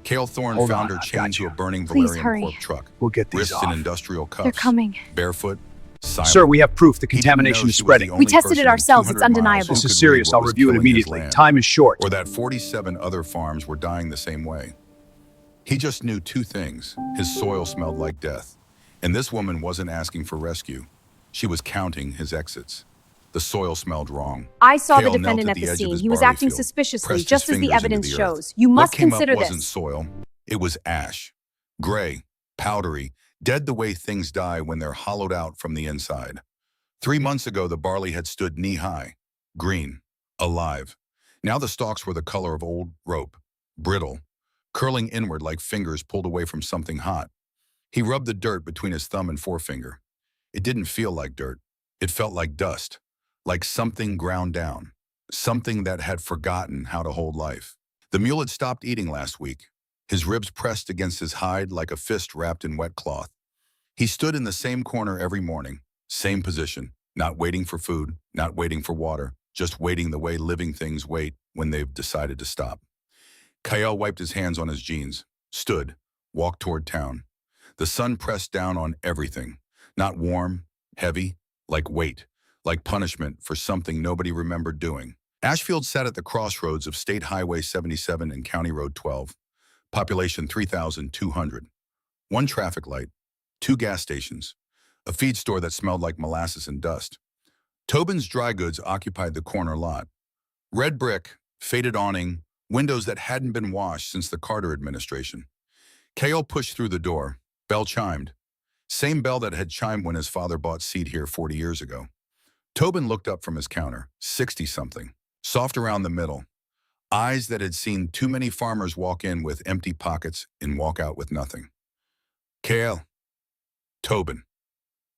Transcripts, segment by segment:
Cale Thorne Hold found on, her I've chained got to you. a burning Please Valerium hurry. Corp truck. We'll get these Wrists in off. industrial cuffs. They're coming. Barefoot, silent. Sir, we have proof the He didn't know contamination is she was the spreading. only We tested person it in ourselves. It's 200 miles undeniable. who This is could serious. read what I'll was review it killing his immediately. land. Time is short. Or that 47 other farms were dying the same way. He just knew two things. His soil smelled like death. And this woman wasn't asking for rescue. She was counting his exits. The soil smelled wrong. I saw the Cale knelt defendant at the the edge of scene. his He was barley acting field, suspiciously, pressed his just as the fingers into evidence the earth. shows. You What must came consider up wasn't this. soil. It was ash. Gray, powdery, dead the way things die when they're hollowed out from the inside. 3 months ago, the barley had stood knee-high, green, alive. Now the stalks were the color of old rope, brittle, curling inward like fingers pulled away from something hot. He rubbed the dirt between his thumb and forefinger. It didn't feel like dirt. It felt like dust, like something ground down, something that had forgotten how to hold life. The mule had stopped eating last week, his ribs pressed against his hide like a fist wrapped in wet cloth. He stood in the same corner every morning, same position, not waiting for food, not waiting for water, just waiting the way living things wait when they've decided to stop. Cale wiped his hands on his jeans, stood, walked toward town. The sun pressed down on everything, not warm, heavy, like weight, like punishment for something nobody remembered doing. Ashfield sat at the crossroads of State Highway 77 and County Road 12, population 3,200. One traffic light, 2 gas stations, a feed store that smelled like molasses and dust. Tobin's Dry Goods occupied the corner lot. Red brick, faded awning, windows that hadn't been washed since the Carter administration. Cale pushed through the door. Bell chimed. Same bell that had chimed when his father bought seed here 40 years ago. Tobin looked up from his counter, 60-something, soft around the middle. Eyes that had seen too many farmers walk in with empty pockets and walk out with nothing. Cale. Tobin.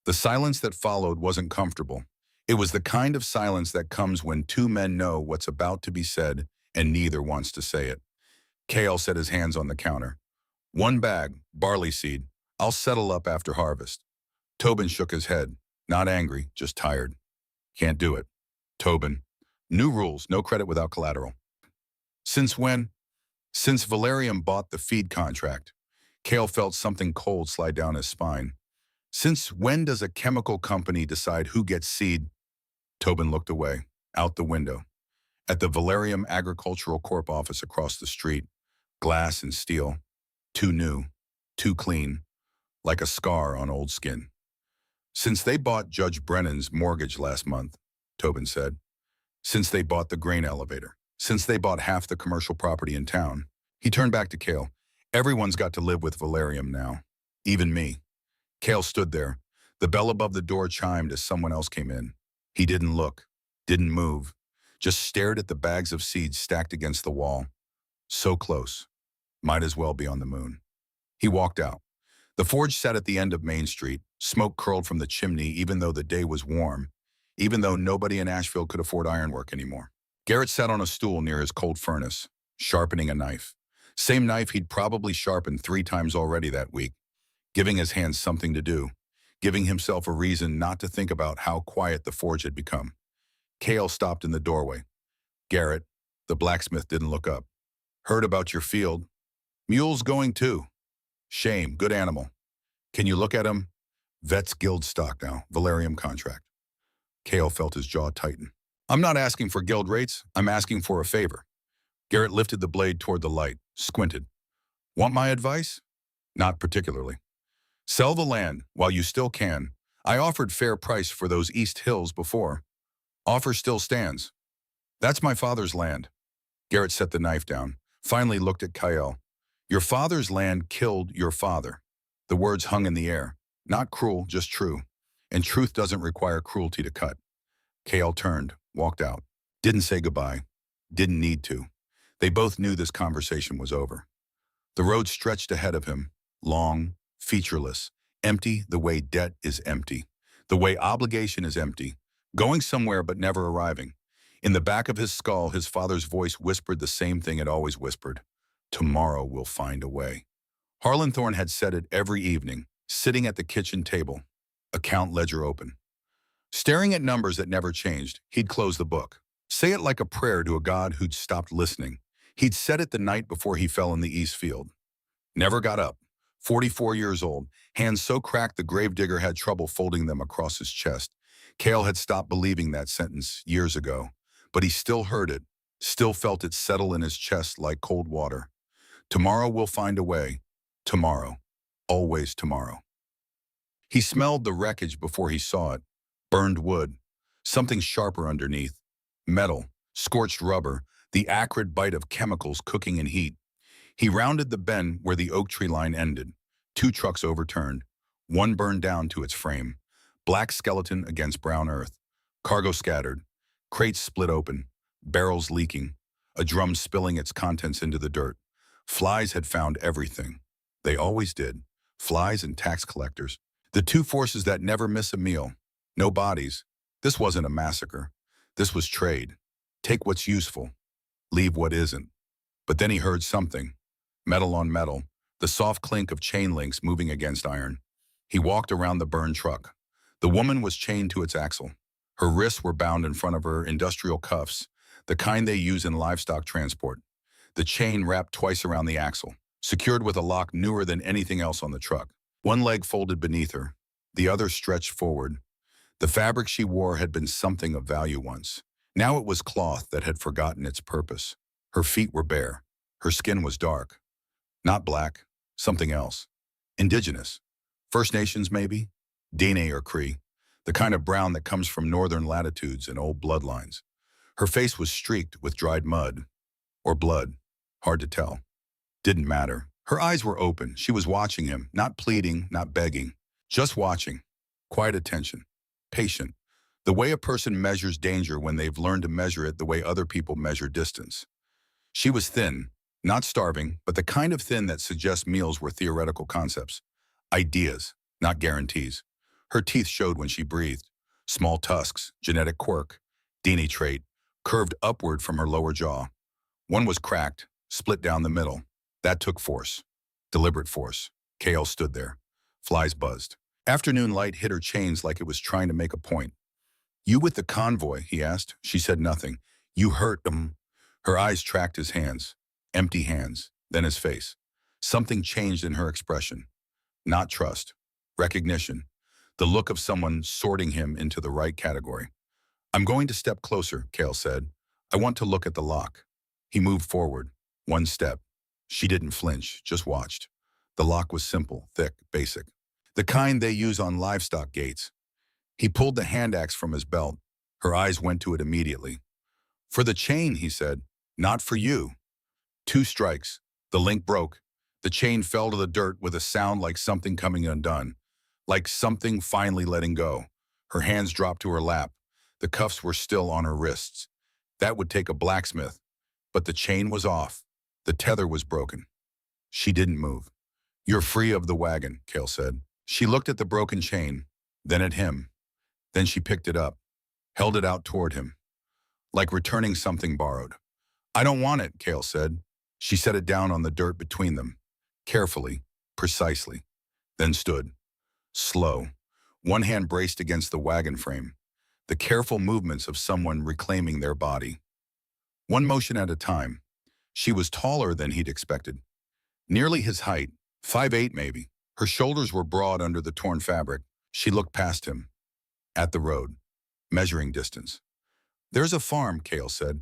The silence that followed wasn't comfortable. It was the kind of silence that comes when two men know what's about to be said and neither wants to say it. Cale set his hands on the counter. 1 bag, barley seed. I'll settle up after harvest. Tobin shook his head, not angry, just tired. Can't do it. Tobin. New rules, no credit without collateral. Since when? Since Valerium bought the feed contract. Cale felt something cold slide down his spine. Since when does a chemical company decide who gets seed? Tobin looked away, out the window. At the Valerium Agricultural Corp office across the street, glass and steel, too new, too clean, like a scar on old skin. Since they bought Judge Brennan's mortgage last month, Tobin said. Since they bought the grain elevator. Since they bought half the commercial property in town. He turned back to Cale. Everyone's got to live with Valerium now. Even me. Cale stood there. The bell above the door chimed as someone else came in. He didn't look, didn't move, just stared at the bags of seeds stacked against the wall. So close. Might as well be on the moon. He walked out. The forge sat at the end of Main Street. Smoke curled from the chimney even though the day was warm, even though nobody in Asheville could afford ironwork anymore. Garrett sat on a stool near his cold furnace, sharpening a knife. Same knife he'd probably sharpened 3 times already that week, giving his hands something to do, giving himself a reason not to think about how quiet the forge had become. Cale stopped in the doorway. Garrett, the blacksmith, didn't look up. Heard about your field. Mule's going too. Shame, good animal. Can you look at him? Vet's guild stock now, Valerium contract. Cale felt his jaw tighten. I'm not asking for guild rates, I'm asking for a favor. Garrett lifted the blade toward the light, squinted. Want my advice? Not particularly. Sell the land while you still can. I offered fair price for those East Hills before. Offer still stands. That's my father's land. Garrett set the knife down, finally looked at Cale. Your father's land killed your father. The words hung in the air. Not cruel, just true. And truth doesn't require cruelty to cut. Cale turned, walked out. Didn't say goodbye. Didn't need to. They both knew this conversation was over. The road stretched ahead of him, long, featureless, empty the way debt is empty, the way obligation is empty, going somewhere but never arriving. In the back of his skull, his father's voice whispered the same thing it always whispered. Tomorrow we'll find a way. Harlan Thorne had said it every evening, sitting at the kitchen table, account ledger open. Staring at numbers that never changed, he'd close the book. Say it like a prayer to a God who'd stopped listening. He'd said it the night before he fell in the East Field. Never got up. 44 years old, hands so cracked the gravedigger had trouble folding them across his chest. Cale had stopped believing that sentence years ago, but he still heard it, still felt it settle in his chest like cold water. Tomorrow we'll find a way. Tomorrow. Always tomorrow. He smelled the wreckage before he saw it. Burned wood. Something sharper underneath. Metal. Scorched rubber. The acrid bite of chemicals cooking in heat. He rounded the bend where the oak tree line ended. Two trucks overturned. One burned down to its frame. Black skeleton against brown earth. Cargo scattered. Crates split open. Barrels leaking. A drum spilling its contents into the dirt. Flies had found everything. They always did. Flies and tax collectors. The two forces that never miss a meal. No bodies. This wasn't a massacre. This was trade. Take what's useful. Leave what isn't. But then he heard something. Metal on metal. The soft clink of chain links moving against iron. He walked around the burned truck. The woman was chained to its axle. Her wrists were bound in front of her industrial cuffs, the kind they use in livestock transport. The chain wrapped twice around the axle, secured with a lock newer than anything else on the truck. One leg folded beneath her, the other stretched forward. The fabric she wore had been something of value once. Now it was cloth that had forgotten its purpose. Her feet were bare. Her skin was dark. Not black, something else. Indigenous. First Nations, maybe? Dene or Cree. The kind of brown that comes from northern latitudes and old bloodlines. Her face was streaked with dried mud. Or blood. Hard to tell. Didn't matter. Her eyes were open. She was watching him, not pleading, not begging. Just watching. Quiet attention. Patient. The way a person measures danger when they've learned to measure it the way other people measure distance. She was thin. Not starving, but the kind of thin that suggests meals were theoretical concepts. Ideas, not guarantees. Her teeth showed when she breathed. Small tusks, genetic quirk, Dene trait, curved upward from her lower jaw. One was cracked, split down the middle. That took force. Deliberate force. Cale stood there. Flies buzzed. Afternoon light hit her chains like it was trying to make a point. You with the convoy, he asked. She said nothing. You hurt them. Her eyes tracked his hands. Empty hands, then his face. Something changed in her expression. Not trust. Recognition. The look of someone sorting him into the right category. I'm going to step closer, Cale said. I want to look at the lock. He moved forward. One step. She didn't flinch, just watched. The lock was simple, thick, basic. The kind they use on livestock gates. He pulled the hand axe from his belt. Her eyes went to it immediately. For the chain, he said. Not for you. 2 strikes. The link broke. The chain fell to the dirt with a sound like something coming undone. Like something finally letting go. Her hands dropped to her lap. The cuffs were still on her wrists. That would take a blacksmith. But the chain was off. The tether was broken. She didn't move. You're free of the wagon, Cale said. She looked at the broken chain, then at him. Then she picked it up, held it out toward him, like returning something borrowed. I don't want it, Cale said. She set it down on the dirt between them, carefully, precisely, then stood, slow, one hand braced against the wagon frame, the careful movements of someone reclaiming their body. One motion at a time. She was taller than he'd expected, nearly his height, 5'8" maybe. Her shoulders were broad under the torn fabric. She looked past him, at the road, measuring distance. There's a farm, Cale said.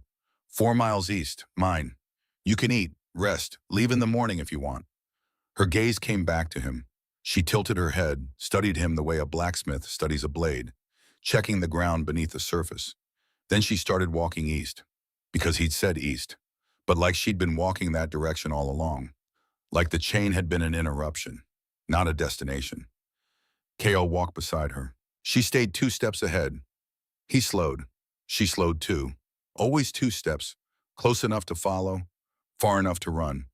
4 miles east, mine. You can eat, rest, leave in the morning if you want. Her gaze came back to him. She tilted her head, studied him the way a blacksmith studies a blade, checking the ground beneath the surface. Then she started walking east, because he'd said east, but like she'd been walking that direction all along. Like the chain had been an interruption, not a destination. Cale walked beside her. She stayed 2 steps ahead. He slowed. She slowed too. Always 2 steps, close enough to follow, far enough to run.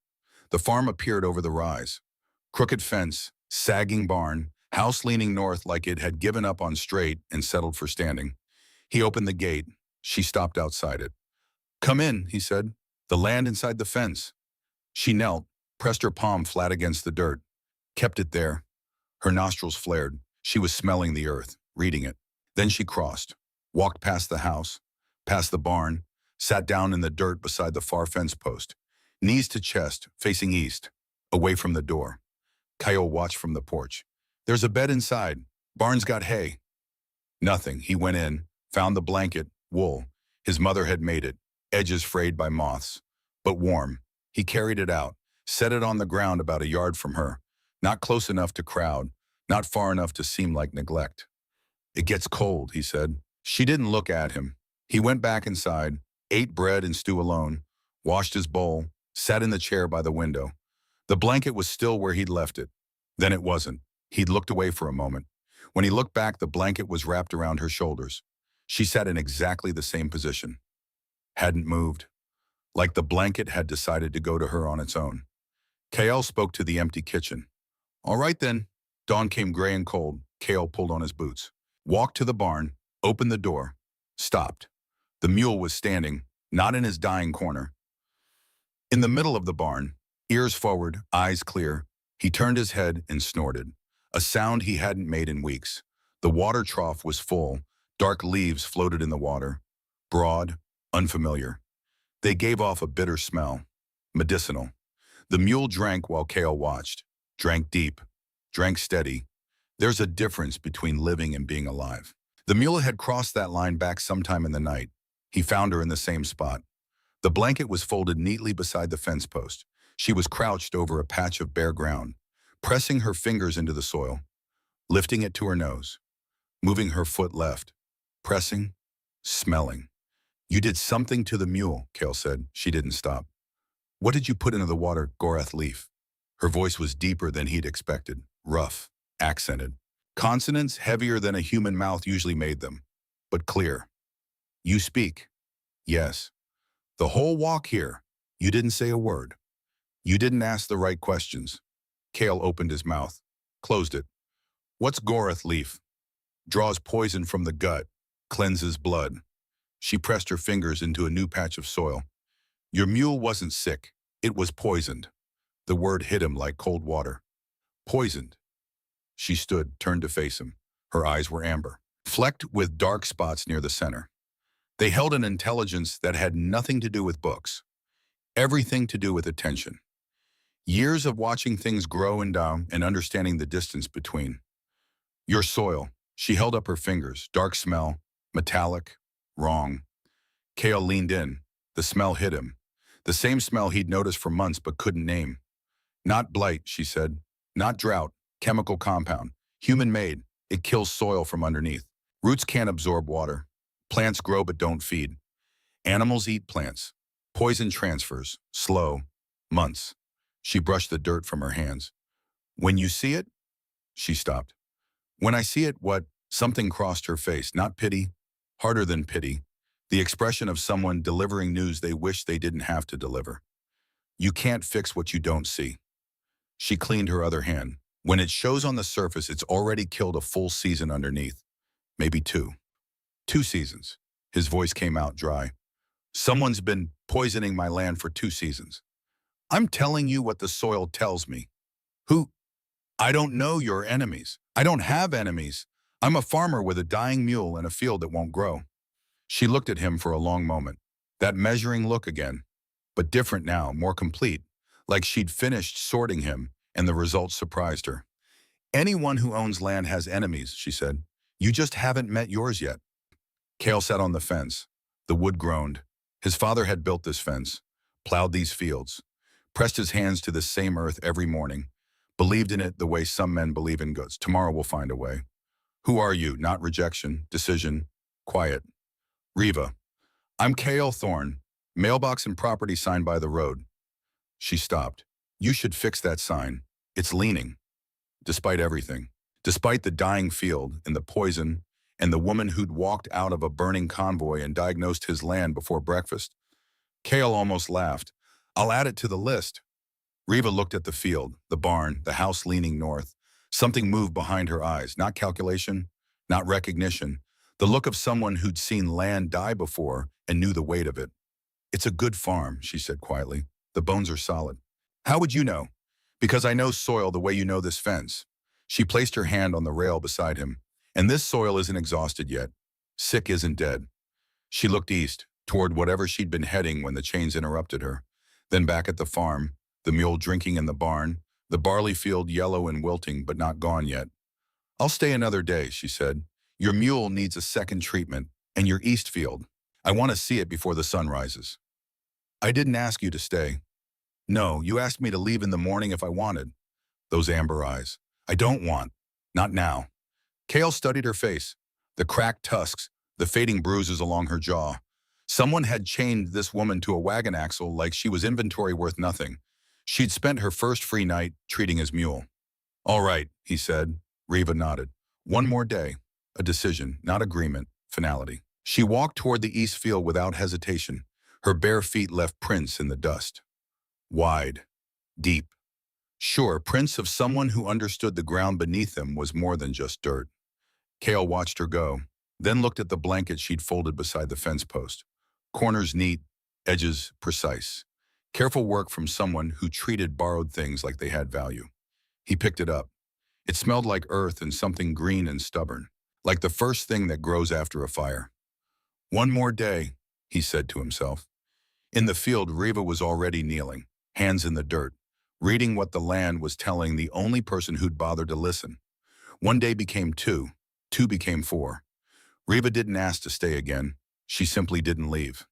The farm appeared over the rise. Crooked fence, sagging barn, house leaning north like it had given up on straight and settled for standing. He opened the gate. She stopped outside it. Come in, he said. The land inside the fence. She knelt, pressed her palm flat against the dirt, kept it there. Her nostrils flared. She was smelling the earth, reading it. Then she crossed, walked past the house, past the barn, sat down in the dirt beside the far fence post, knees to chest, facing east. away from the door. Kyle watched from the porch. There's a bed inside. Barn's got hay. Nothing. He went in, found the blanket, wool. His mother had made it, edges frayed by moths, but warm. He carried it out, set it on the ground about a yard from her, not close enough to crowd, not far enough to seem like neglect. It gets cold, he said. She didn't look at him. He went back inside, ate bread and stew alone, washed his bowl, sat in the chair by the window. The blanket was still where he'd left it. Then it wasn't. He'd looked away for a moment. When he looked back, the blanket was wrapped around her shoulders. She sat in exactly the same position. Hadn't moved. Like the blanket had decided to go to her on its own. Kale spoke to the empty kitchen. All right then. Dawn came gray and cold. Kale pulled on his boots. Walked to the barn, opened the door, stopped. The mule was standing, not in his dying corner. In the middle of the barn, ears forward, eyes clear, he turned his head and snorted, a sound he hadn't made in weeks. The water trough was full, dark leaves floated in the water, broad, unfamiliar. They gave off a bitter smell, medicinal. The mule drank while Kale watched, drank deep, drank steady. There's a difference between living and being alive. The mule had crossed that line back sometime in the night. He found her in the same spot. The blanket was folded neatly beside the fence post. She was crouched over a patch of bare ground, pressing her fingers into the soil, lifting it to her nose, moving her foot left, pressing, smelling. You did something to the mule, Kale said. She didn't stop. What did you put into the water, Gorath leaf? Her voice was deeper than he'd expected, rough, accented. Consonants heavier than a human mouth usually made them, but clear. You speak. Yes. The whole walk here, you didn't say a word. You didn't ask the right questions. Kale opened his mouth, closed it. What's Gorath leaf? Draws poison from the gut, cleanses blood. She pressed her fingers into a new patch of soil. Your mule wasn't sick. It was poisoned. The word hit him like cold water. Poisoned. She stood, turned to face him. Her eyes were amber, flecked with dark spots near the center. They held an intelligence that had nothing to do with books, everything to do with attention. Years of watching things grow and down and understanding the distance between. Your soil. She held up her fingers, dark smell, metallic, wrong. Kale leaned in. The smell hit him. The same smell he'd noticed for months but couldn't name. Not blight, she said. Not drought. Chemical compound. Human-made. It kills soil from underneath. Roots can't absorb water. Plants grow but don't feed. Animals eat plants. Poison transfers. Slow. Months. She brushed the dirt from her hands. When you see it? She stopped. When I see it, what? Something crossed her face. Not pity. Harder than pity. The expression of someone delivering news they wish they didn't have to deliver. You can't fix what you don't see. She cleaned her other hand. When it shows on the surface, it's already killed a full season underneath. Maybe two. 2 seasons. His voice came out dry. Someone's been poisoning my land for 2 seasons. I'm telling you what the soil tells me. Who? I don't know your enemies. I don't have enemies. I'm a farmer with a dying mule in a field that won't grow. She looked at him for a long moment. That measuring look again. But different now, more complete. Like she'd finished sorting him, and the results surprised her. Anyone who owns land has enemies, she said. You just haven't met yours yet. Kale sat on the fence. The wood groaned. His father had built this fence, plowed these fields, pressed his hands to the same earth every morning, believed in it the way some men believe in goods. Tomorrow we'll find a way. Who are you? Not rejection, decision, quiet. Riva. I'm Kale Thorne. Mailbox and property sign by the road. She stopped. You should fix that sign. It's leaning. Despite everything. Despite the dying field and the poison and the woman who'd walked out of a burning convoy and diagnosed his land before breakfast. Kale almost laughed. I'll add it to the list. Riva looked at the field, the barn, the house leaning north. Something moved behind her eyes. Not calculation, not recognition. The look of someone who'd seen land die before and knew the weight of it. It's a good farm, she said quietly. The bones are solid. How would you know? Because I know soil the way you know this fence. She placed her hand on the rail beside him. And this soil isn't exhausted yet. Sick isn't dead. She looked east, toward whatever she'd been heading when the chains interrupted her. Then back at the farm, the mule drinking in the barn, the barley field yellow and wilting but not gone yet. I'll stay another day, she said. Your mule needs a second treatment, and your east field. I want to see it before the sun rises. I didn't ask you to stay. No, you asked me to leave in the morning if I wanted. Those amber eyes. I don't want. Not now. Kale studied her face, the cracked tusks, the fading bruises along her jaw. Someone had chained this woman to a wagon axle like she was inventory worth nothing. She'd spent her first free night treating his mule. All right, he said. Reva nodded. One more day. A decision, not agreement, finality. She walked toward the east field without hesitation. Her bare feet left prints in the dust. Wide. Deep. Sure, prints of someone who understood the ground beneath them was more than just dirt. Kale watched her go, then looked at the blanket she'd folded beside the fence post. Corners neat, edges precise. Careful work from someone who treated borrowed things like they had value. He picked it up. It smelled like earth and something green and stubborn, like the first thing that grows after a fire. One more day, he said to himself. In the field, Reva was already kneeling, hands in the dirt, reading what the land was telling the only person who'd bothered to listen. One day became two, two became four. Reva didn't ask to stay again. She simply didn't leave.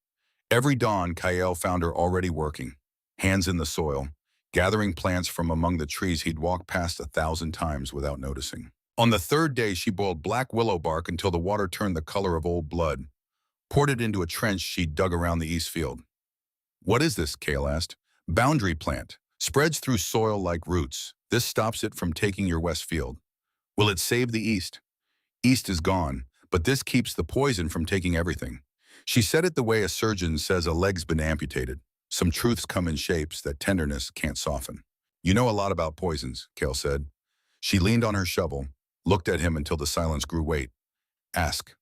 Every dawn, Kyle found her already working, hands in the soil, gathering plants from among the trees he'd walked past 1,000 times without noticing. On the third day, she boiled black willow bark until the water turned the color of old blood, poured it into a trench she'd dug around the east field. What is this? Kale asked. Boundary plant. Spreads through soil like roots. This stops it from taking your west field. Will it save the east? East is gone, but this keeps the poison from taking everything. She said it the way a surgeon says a leg's been amputated. Some truths come in shapes that tenderness can't soften. You know a lot about poisons, Kale said. She leaned on her shovel, looked at him until the silence grew weight. Ask.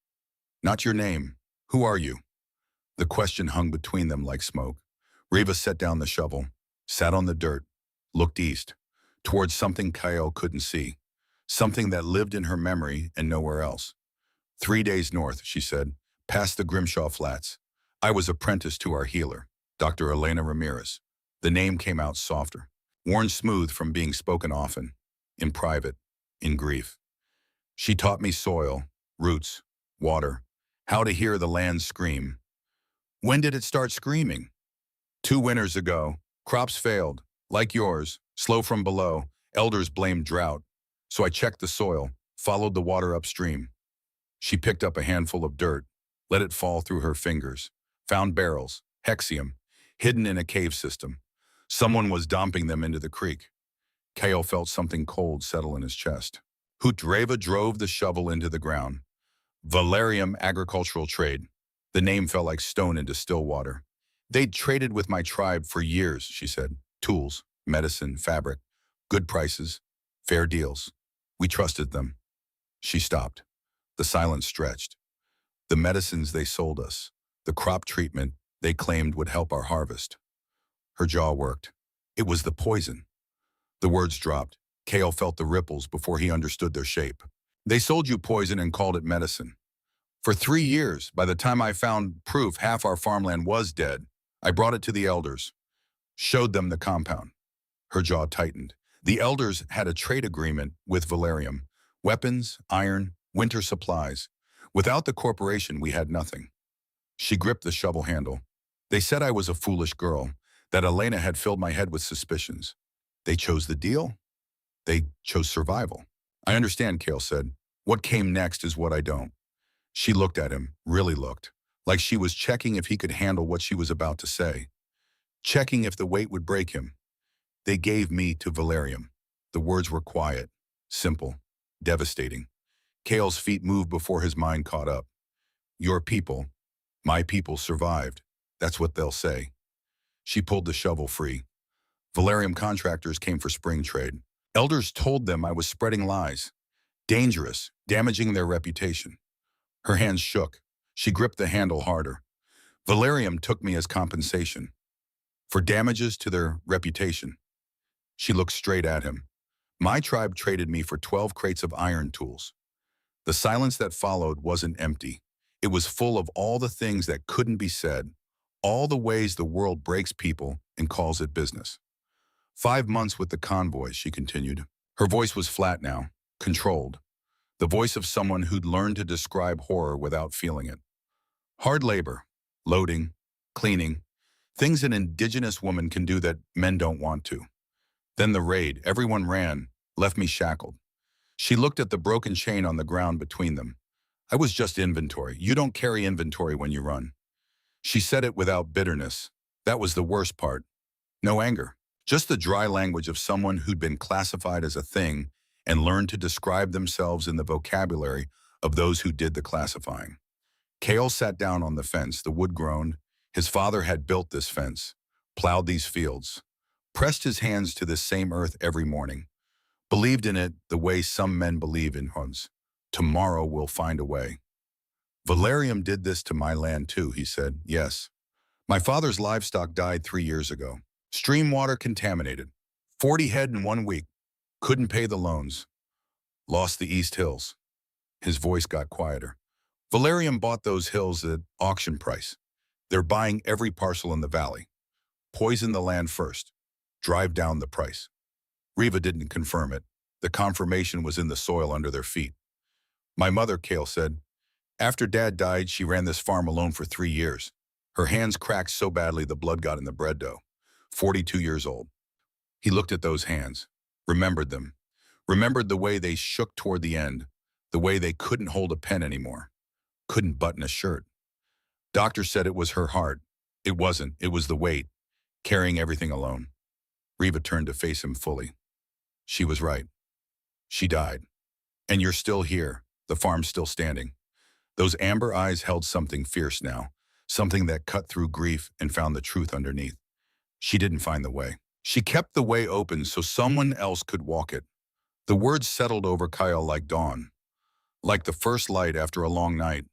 Not your name. Who are you? The question hung between them like smoke. Reva set down the shovel, sat on the dirt, looked east, towards something Kyle couldn't see, something that lived in her memory and nowhere else. 3 days north, she said, past the Grimshaw Flats. I was apprenticed to our healer, Dr. Elena Ramirez. The name came out softer, worn smooth from being spoken often, in private, in grief. She taught me soil, roots, water, how to hear the land scream. When did it start screaming? 2 winters ago. Crops failed, like yours, slow from below. Elders blamed drought. So I checked the soil, followed the water upstream. She picked up a handful of dirt, let it fall through her fingers, found barrels, hexium, hidden in a cave system. Someone was dumping them into the creek. Kale felt something cold settle in his chest. Reva drove the shovel into the ground. Valerium Agricultural Trade. The name fell like stone into still water. They'd traded with my tribe for years, she said. Tools, medicine, fabric, good prices, fair deals. We trusted them. She stopped. The silence stretched. The medicines they sold us, the crop treatment they claimed would help our harvest. Her jaw worked. It was the poison. The words dropped. Kale felt the ripples before he understood their shape. They sold you poison and called it medicine. For 3 years, by the time I found proof half our farmland was dead, I brought it to the elders, showed them the compound. Her jaw tightened. The elders had a trade agreement with Valerium. Weapons, iron, winter supplies. Without the corporation, we had nothing. She gripped the shovel handle. They said I was a foolish girl, that Elena had filled my head with suspicions. They chose the deal. They chose survival. I understand, Kale said. What came next is what I don't. She looked at him, really looked, like she was checking if he could handle what she was about to say, checking if the weight would break him. They gave me to Valerium. The words were quiet, simple, devastating. Kale's feet moved before his mind caught up. Your people, my people survived. That's what they'll say. She pulled the shovel free. Valerium contractors came for spring trade. Elders told them I was spreading lies, dangerous, damaging their reputation. Her hands shook. She gripped the handle harder. Valerium took me as compensation for damages to their reputation. She looked straight at him. My tribe traded me for 12 crates of iron tools. The silence that followed wasn't empty. It was full of all the things that couldn't be said, all the ways the world breaks people and calls it business. 5 months with the convoy, she continued. Her voice was flat now, controlled. The voice of someone who'd learned to describe horror without feeling it. Hard labor, loading, cleaning, things an indigenous woman can do that men don't want to. Then the raid, everyone ran, left me shackled. She looked at the broken chain on the ground between them. I was just inventory. You don't carry inventory when you run. She said it without bitterness. That was the worst part. No anger. Just the dry language of someone who'd been classified as a thing and learned to describe themselves in the vocabulary of those who did the classifying. Cale sat down on the fence. The wood groaned. His father had built this fence, plowed these fields, pressed his hands to this same earth every morning, believed in it the way some men believe in hunts. Tomorrow we'll find a way. Valerium did this to my land too, he said. Yes. My father's livestock died 3 years ago. Stream water contaminated. 40 head in 1 week. Couldn't pay the loans. Lost the East Hills. His voice got quieter. Valerium bought those hills at auction price. They're buying every parcel in the valley. Poison the land first. Drive down the price. Riva didn't confirm it. The confirmation was in the soil under their feet. My mother, Cale said, after Dad died, she ran this farm alone for 3 years. Her hands cracked so badly the blood got in the bread dough. 42 years old. He looked at those hands, remembered them, remembered the way they shook toward the end, the way they couldn't hold a pen anymore, couldn't button a shirt. Doctor said it was her heart. It wasn't. It was the weight, carrying everything alone. Riva turned to face him fully. She was right. She died. And you're still here. The farm's still standing. Those amber eyes held something fierce now, something that cut through grief and found the truth underneath. She didn't find the way. She kept the way open so someone else could walk it. The words settled over Kyle like dawn, like the first light after a long night.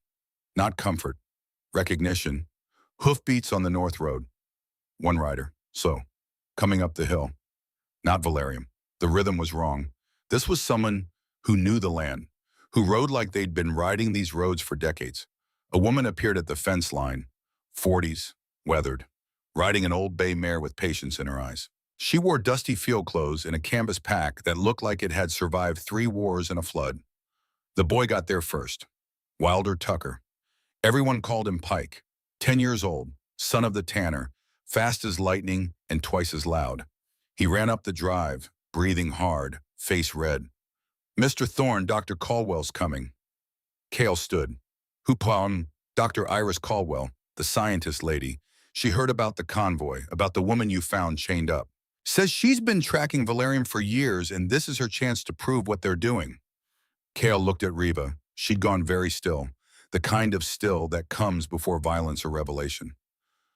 Not comfort, recognition, hoofbeats on the north road. One rider, slow, coming up the hill. Not Valerium. The rhythm was wrong. This was someone who knew the land, who rode like they'd been riding these roads for decades. A woman appeared at the fence line, 40s, weathered, riding an old bay mare with patience in her eyes. She wore dusty field clothes and a canvas pack that looked like it had survived 3 wars and a flood. The boy got there first. Wilder Tucker. Everyone called him Pike. 10 years old, son of the tanner, fast as lightning and twice as loud. He ran up the drive, breathing hard, face red. Mr. Thorne, Dr. Caldwell's coming. Cale stood. Hoopon, Dr. Iris Caldwell, the scientist lady. She heard about the convoy, about the woman you found chained up. Says she's been tracking Valerium for years and this is her chance to prove what they're doing. Cale looked at Riva. She'd gone very still, the kind of still that comes before violence or revelation.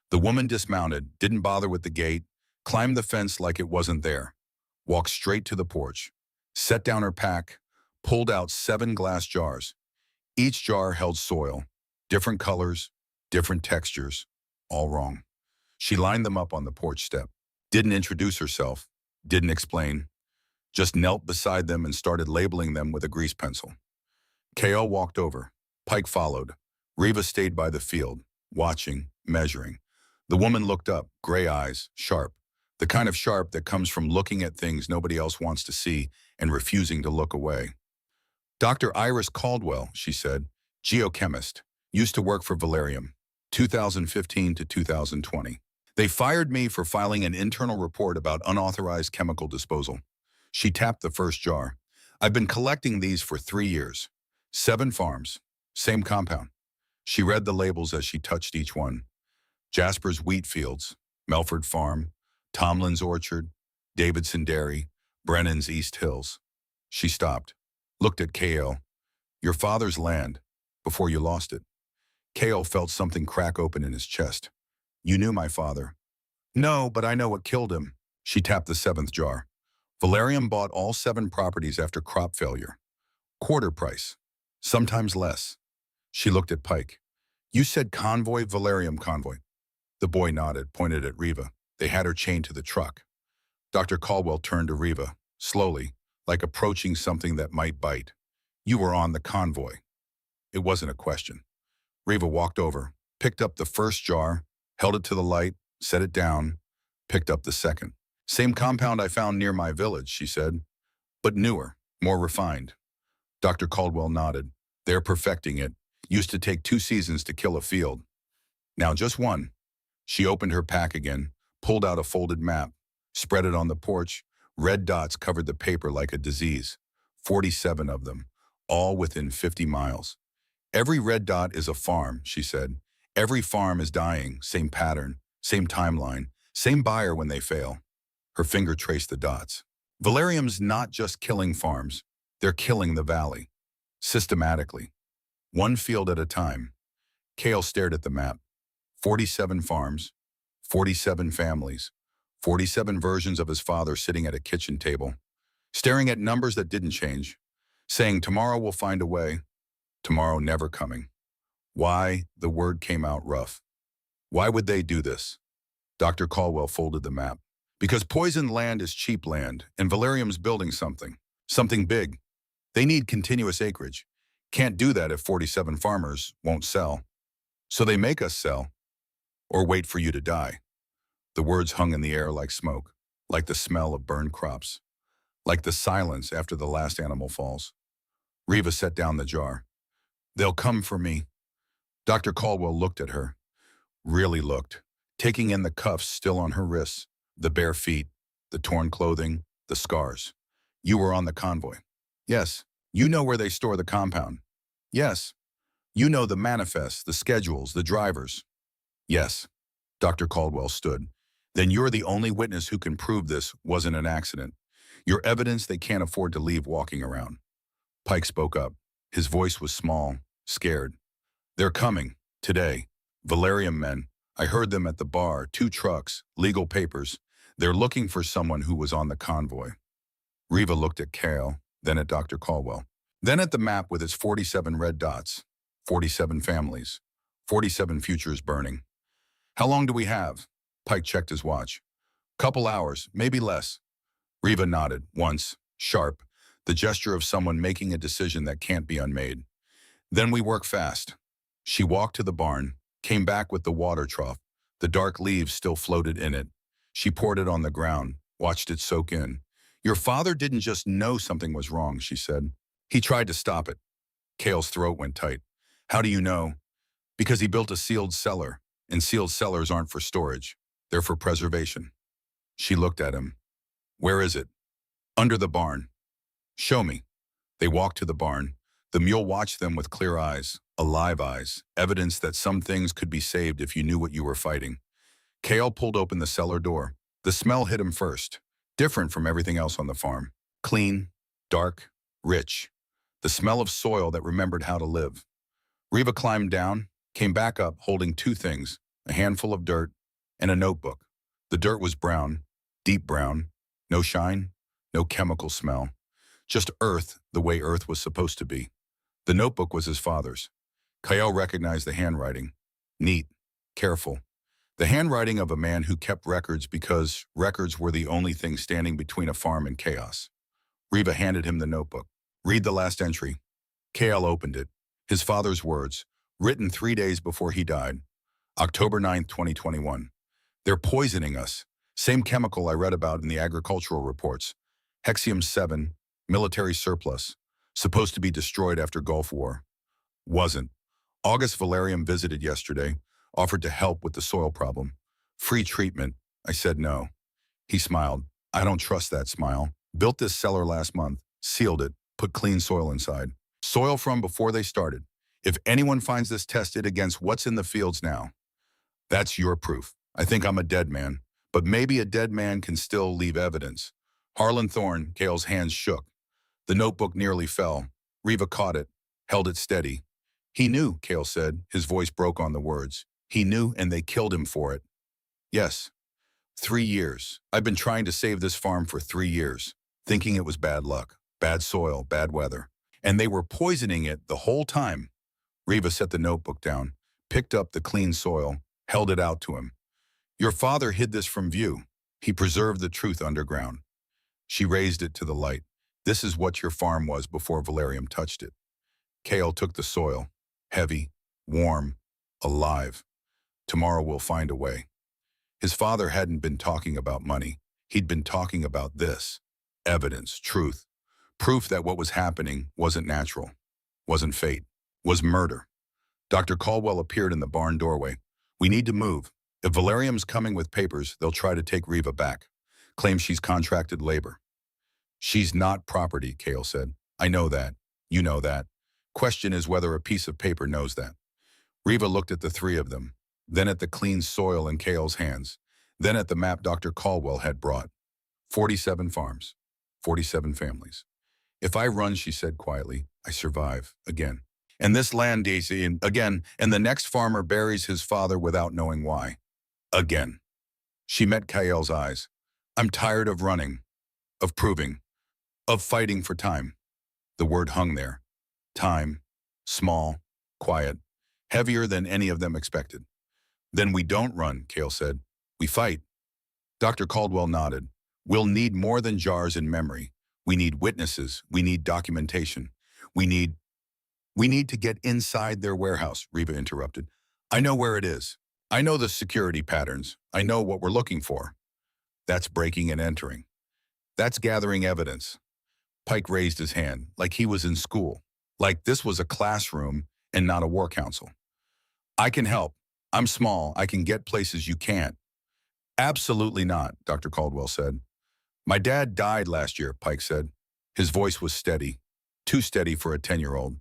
The woman dismounted, didn't bother with the gate, climbed the fence like it wasn't there, walked straight to the porch, set down her pack, pulled out 7 glass jars. Each jar held soil, different colors, different textures, all wrong. She lined them up on the porch step, didn't introduce herself, didn't explain, just knelt beside them and started labeling them with a grease pencil. Cale walked over. Pike followed. Riva stayed by the field, watching, measuring. The woman looked up, gray eyes, sharp, the kind of sharp that comes from looking at things nobody else wants to see and refusing to look away. Dr. Iris Caldwell, she said, geochemist, used to work for Valerium, 2015 to 2020. They fired me for filing an internal report about unauthorized chemical disposal. She tapped the first jar. I've been collecting these for 3 years. 7 farms, same compound. She read the labels as she touched each one. Jasper's wheat fields, Melford Farm, Tomlin's Orchard, Davidson Dairy, Brennan's East Hills. She stopped, looked at Cale. Your father's land, before you lost it. Cale felt something crack open in his chest. You knew my father. No, but I know what killed him. She tapped the 7th jar. Valerium bought all 7 properties after crop failure. Quarter price, sometimes less. She looked at Pike. You said convoy, Valerium convoy. The boy nodded, pointed at Riva. They had her chained to the truck. Dr. Caldwell turned to Riva, slowly, like approaching something that might bite. You were on the convoy. It wasn't a question. Riva walked over, picked up the first jar, held it to the light, set it down, picked up the second. Same compound I found near my village, she said, but newer, more refined. Dr. Caldwell nodded. They're perfecting it. Used to take 2 seasons to kill a field. Now just one. She opened her pack again, pulled out a folded map, spread it on the porch. Red dots covered the paper like a disease. 47 of them, all within 50 miles. Every red dot is a farm, she said. Every farm is dying, same pattern, same timeline, same buyer when they fail. Her finger traced the dots. Valerium's not just killing farms, they're killing the valley. Systematically. One field at a time. Kale stared at the map. 47 farms, 47 families, 47 versions of his father sitting at a kitchen table, staring at numbers that didn't change, saying tomorrow we'll find a way, tomorrow never coming. Why? The word came out rough. Why would they do this? Dr. Caldwell folded the map. Because poisoned land is cheap land, and Valerium's building something. Something big. They need continuous acreage. Can't do that if 47 farmers won't sell. So they make us sell, or wait for you to die. The words hung in the air like smoke, like the smell of burned crops, like the silence after the last animal falls. Reva set down the jar. They'll come for me. Dr. Caldwell looked at her, really looked, taking in the cuffs still on her wrists, the bare feet, the torn clothing, the scars. You were on the convoy. Yes. You know where they store the compound. Yes. You know the manifests, the schedules, the drivers. Yes. Dr. Caldwell stood. Then you're the only witness who can prove this wasn't an accident. You're evidence they can't afford to leave walking around. Pike spoke up. His voice was small, scared. They're coming, today. Valerium men. I heard them at the bar, 2 trucks, legal papers. They're looking for someone who was on the convoy. Reva looked at Kale, then at Dr. Caldwell. Then at the map with its 47 red dots, 47 families, 47 futures burning. How long do we have? Pike checked his watch. Couple hours, maybe less. Reva nodded, once, sharp, the gesture of someone making a decision that can't be unmade. Then we work fast. She walked to the barn, came back with the water trough. The dark leaves still floated in it. She poured it on the ground, watched it soak in. Your father didn't just know something was wrong, she said. He tried to stop it. Kale's throat went tight. How do you know? Because he built a sealed cellar, and sealed cellars aren't for storage. They're for preservation. She looked at him. Where is it? Under the barn. Show me. They walked to the barn. The mule watched them with clear eyes, alive eyes, evidence that some things could be saved if you knew what you were fighting. Kale pulled open the cellar door. The smell hit him first, different from everything else on the farm. Clean, dark, rich. The smell of soil that remembered how to live. Reva climbed down, came back up holding 2 things, a handful of dirt and a notebook. The dirt was brown, deep brown, no shine, no chemical smell. Just earth the way earth was supposed to be. The notebook was his father's. Kyle recognized the handwriting. Neat, careful. The handwriting of a man who kept records because records were the only thing standing between a farm and chaos. Reva handed him the notebook. Read the last entry. Kale opened it. His father's words, written 3 days before he died. October 9th, 2021. They're poisoning us. Same chemical I read about in the agricultural reports. Hexium-7, military surplus. Supposed to be destroyed after Gulf War. Wasn't. August Valerium visited yesterday, offered to help with the soil problem. Free treatment. I said no. He smiled. I don't trust that smile. Built this cellar last month, sealed it, put clean soil inside. Soil from before they started. If anyone finds this tested against what's in the fields now, that's your proof. I think I'm a dead man, but maybe a dead man can still leave evidence. Harlan Thorne, Kale's hands shook. The notebook nearly fell. Reva caught it, held it steady. He knew, Kale said. His voice broke on the words. He knew, and they killed him for it. Yes. 3 years. I've been trying to save this farm for 3 years, thinking it was bad luck, bad soil, bad weather. And they were poisoning it the whole time. Reva set the notebook down, picked up the clean soil, held it out to him. Your father hid this from view. He preserved the truth underground. She raised it to the light. This is what your farm was before Valerium touched it. Kale took the soil, heavy, warm, alive. Tomorrow we'll find a way. His father hadn't been talking about money. He'd been talking about this. Evidence, truth, proof that what was happening wasn't natural, wasn't fate, was murder. Dr. Caldwell appeared in the barn doorway. We need to move. If Valerium's coming with papers, they'll try to take Riva back. Claim she's contracted labor. She's not property, Cale said. I know that. You know that. Question is whether a piece of paper knows that. Riva looked at the three of them, then at the clean soil in Cale's hands, then at the map Dr. Caldwell had brought. 47 farms, 47 families. If I run, she said quietly, I survive again. And this land, Daisy, and again, and the next farmer buries his father without knowing why. Again. She met Kael's eyes. I'm tired of running, of proving, of fighting for time. The word hung there. Time. Small. Quiet. Heavier than any of them expected. Then we don't run, Cale said. We fight. Dr. Caldwell nodded. We'll need more than jars in memory. We need witnesses. We need documentation. We need to get inside their warehouse, Riva interrupted. I know where it is. I know the security patterns. I know what we're looking for. That's breaking and entering. That's gathering evidence. Pike raised his hand, like he was in school, like this was a classroom and not a war council. I can help. I'm small. I can get places you can't. Absolutely not, Dr. Caldwell said. My dad died last year, Pike said. His voice was steady, too steady for a 10-year-old.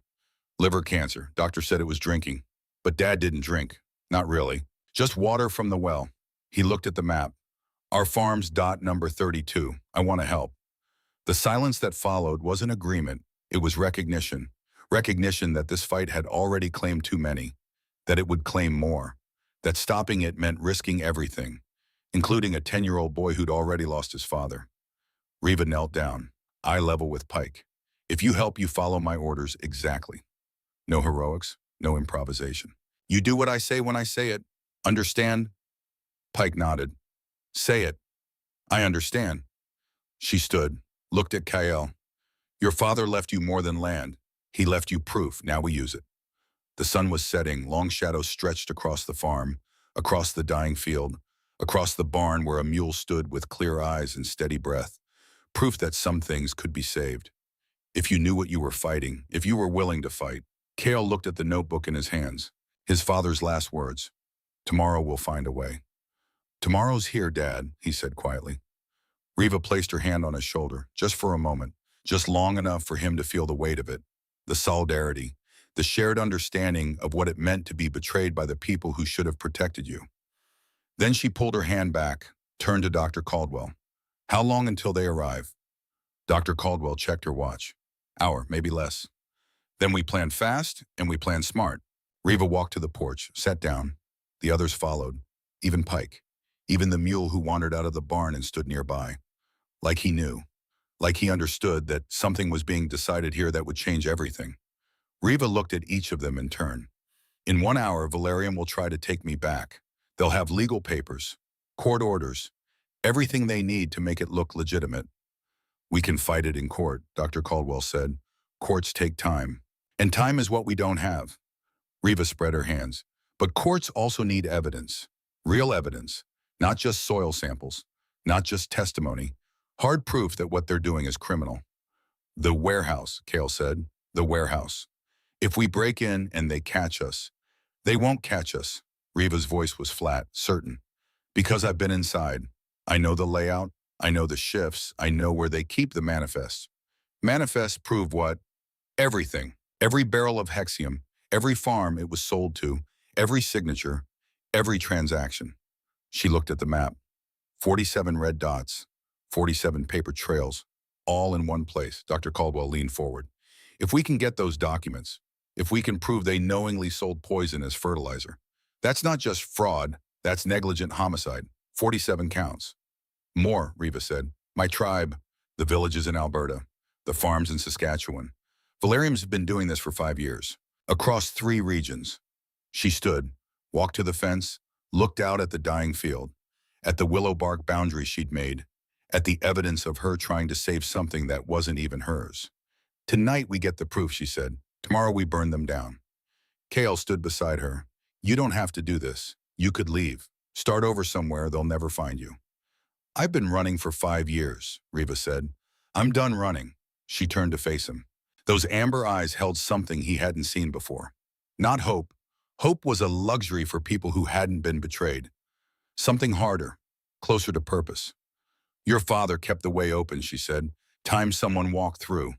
Liver cancer. Doctor said it was drinking. But Dad didn't drink. Not really. Just water from the well. He looked at the map. Our farm's dot number 32. I want to help. The silence that followed wasn't agreement. It was recognition. Recognition that this fight had already claimed too many. That it would claim more. That stopping it meant risking everything, including a 10-year-old boy who'd already lost his father. Riva knelt down, eye level with Pike. If you help, you follow my orders exactly. No heroics, no improvisation. You do what I say when I say it. Understand? Pike nodded. Say it. I understand. She stood, looked at Kael. Your father left you more than land. He left you proof. Now we use it. The sun was setting. Long shadows stretched across the farm, across the dying field, across the barn where a mule stood with clear eyes and steady breath. Proof that some things could be saved. If you knew what you were fighting, if you were willing to fight. Cale looked at the notebook in his hands. His father's last words. Tomorrow we'll find a way. Tomorrow's here, Dad, he said quietly. Riva placed her hand on his shoulder, just for a moment, just long enough for him to feel the weight of it, the solidarity, the shared understanding of what it meant to be betrayed by the people who should have protected you. Then she pulled her hand back, turned to Dr. Caldwell. How long until they arrive? Dr. Caldwell checked her watch. Hour, maybe less. Then we plan fast and we plan smart. Riva walked to the porch, sat down. The others followed, even Pike, even the mule who wandered out of the barn and stood nearby. Like he knew, like he understood that something was being decided here that would change everything. Riva looked at each of them in turn. In 1 hour, Valerium will try to take me back. They'll have legal papers, court orders, everything they need to make it look legitimate. We can fight it in court, Dr. Caldwell said. Courts take time. And time is what we don't have. Riva spread her hands. But courts also need evidence. Real evidence. Not just soil samples. Not just testimony. Hard proof that what they're doing is criminal. The warehouse, Cale said. The warehouse. If we break in and they catch us, they won't catch us. Riva's voice was flat, certain. Because I've been inside. I know the layout. I know the shifts. I know where they keep the manifests. Manifests prove what? Everything. Every barrel of Hexium. Every farm it was sold to. Every signature. Every transaction. She looked at the map. 47 red dots. 47 paper trails. All in one place. Dr. Caldwell leaned forward. If we can get those documents, if we can prove they knowingly sold poison as fertilizer, that's not just fraud, that's negligent homicide. 47 counts. More, Riva said. My tribe, the villages in Alberta, the farms in Saskatchewan. Valerium's been doing this for 5 years, across 3 regions. She stood, walked to the fence, looked out at the dying field, at the willow bark boundary she'd made, at the evidence of her trying to save something that wasn't even hers. Tonight we get the proof, she said. Tomorrow we burn them down. Cale stood beside her. You don't have to do this. You could leave. Start over somewhere, they'll never find you. I've been running for 5 years, Riva said. I'm done running. She turned to face him. Those amber eyes held something he hadn't seen before. Not hope. Hope was a luxury for people who hadn't been betrayed. Something harder, closer to purpose. Your father kept the way open, she said. Time someone walked through.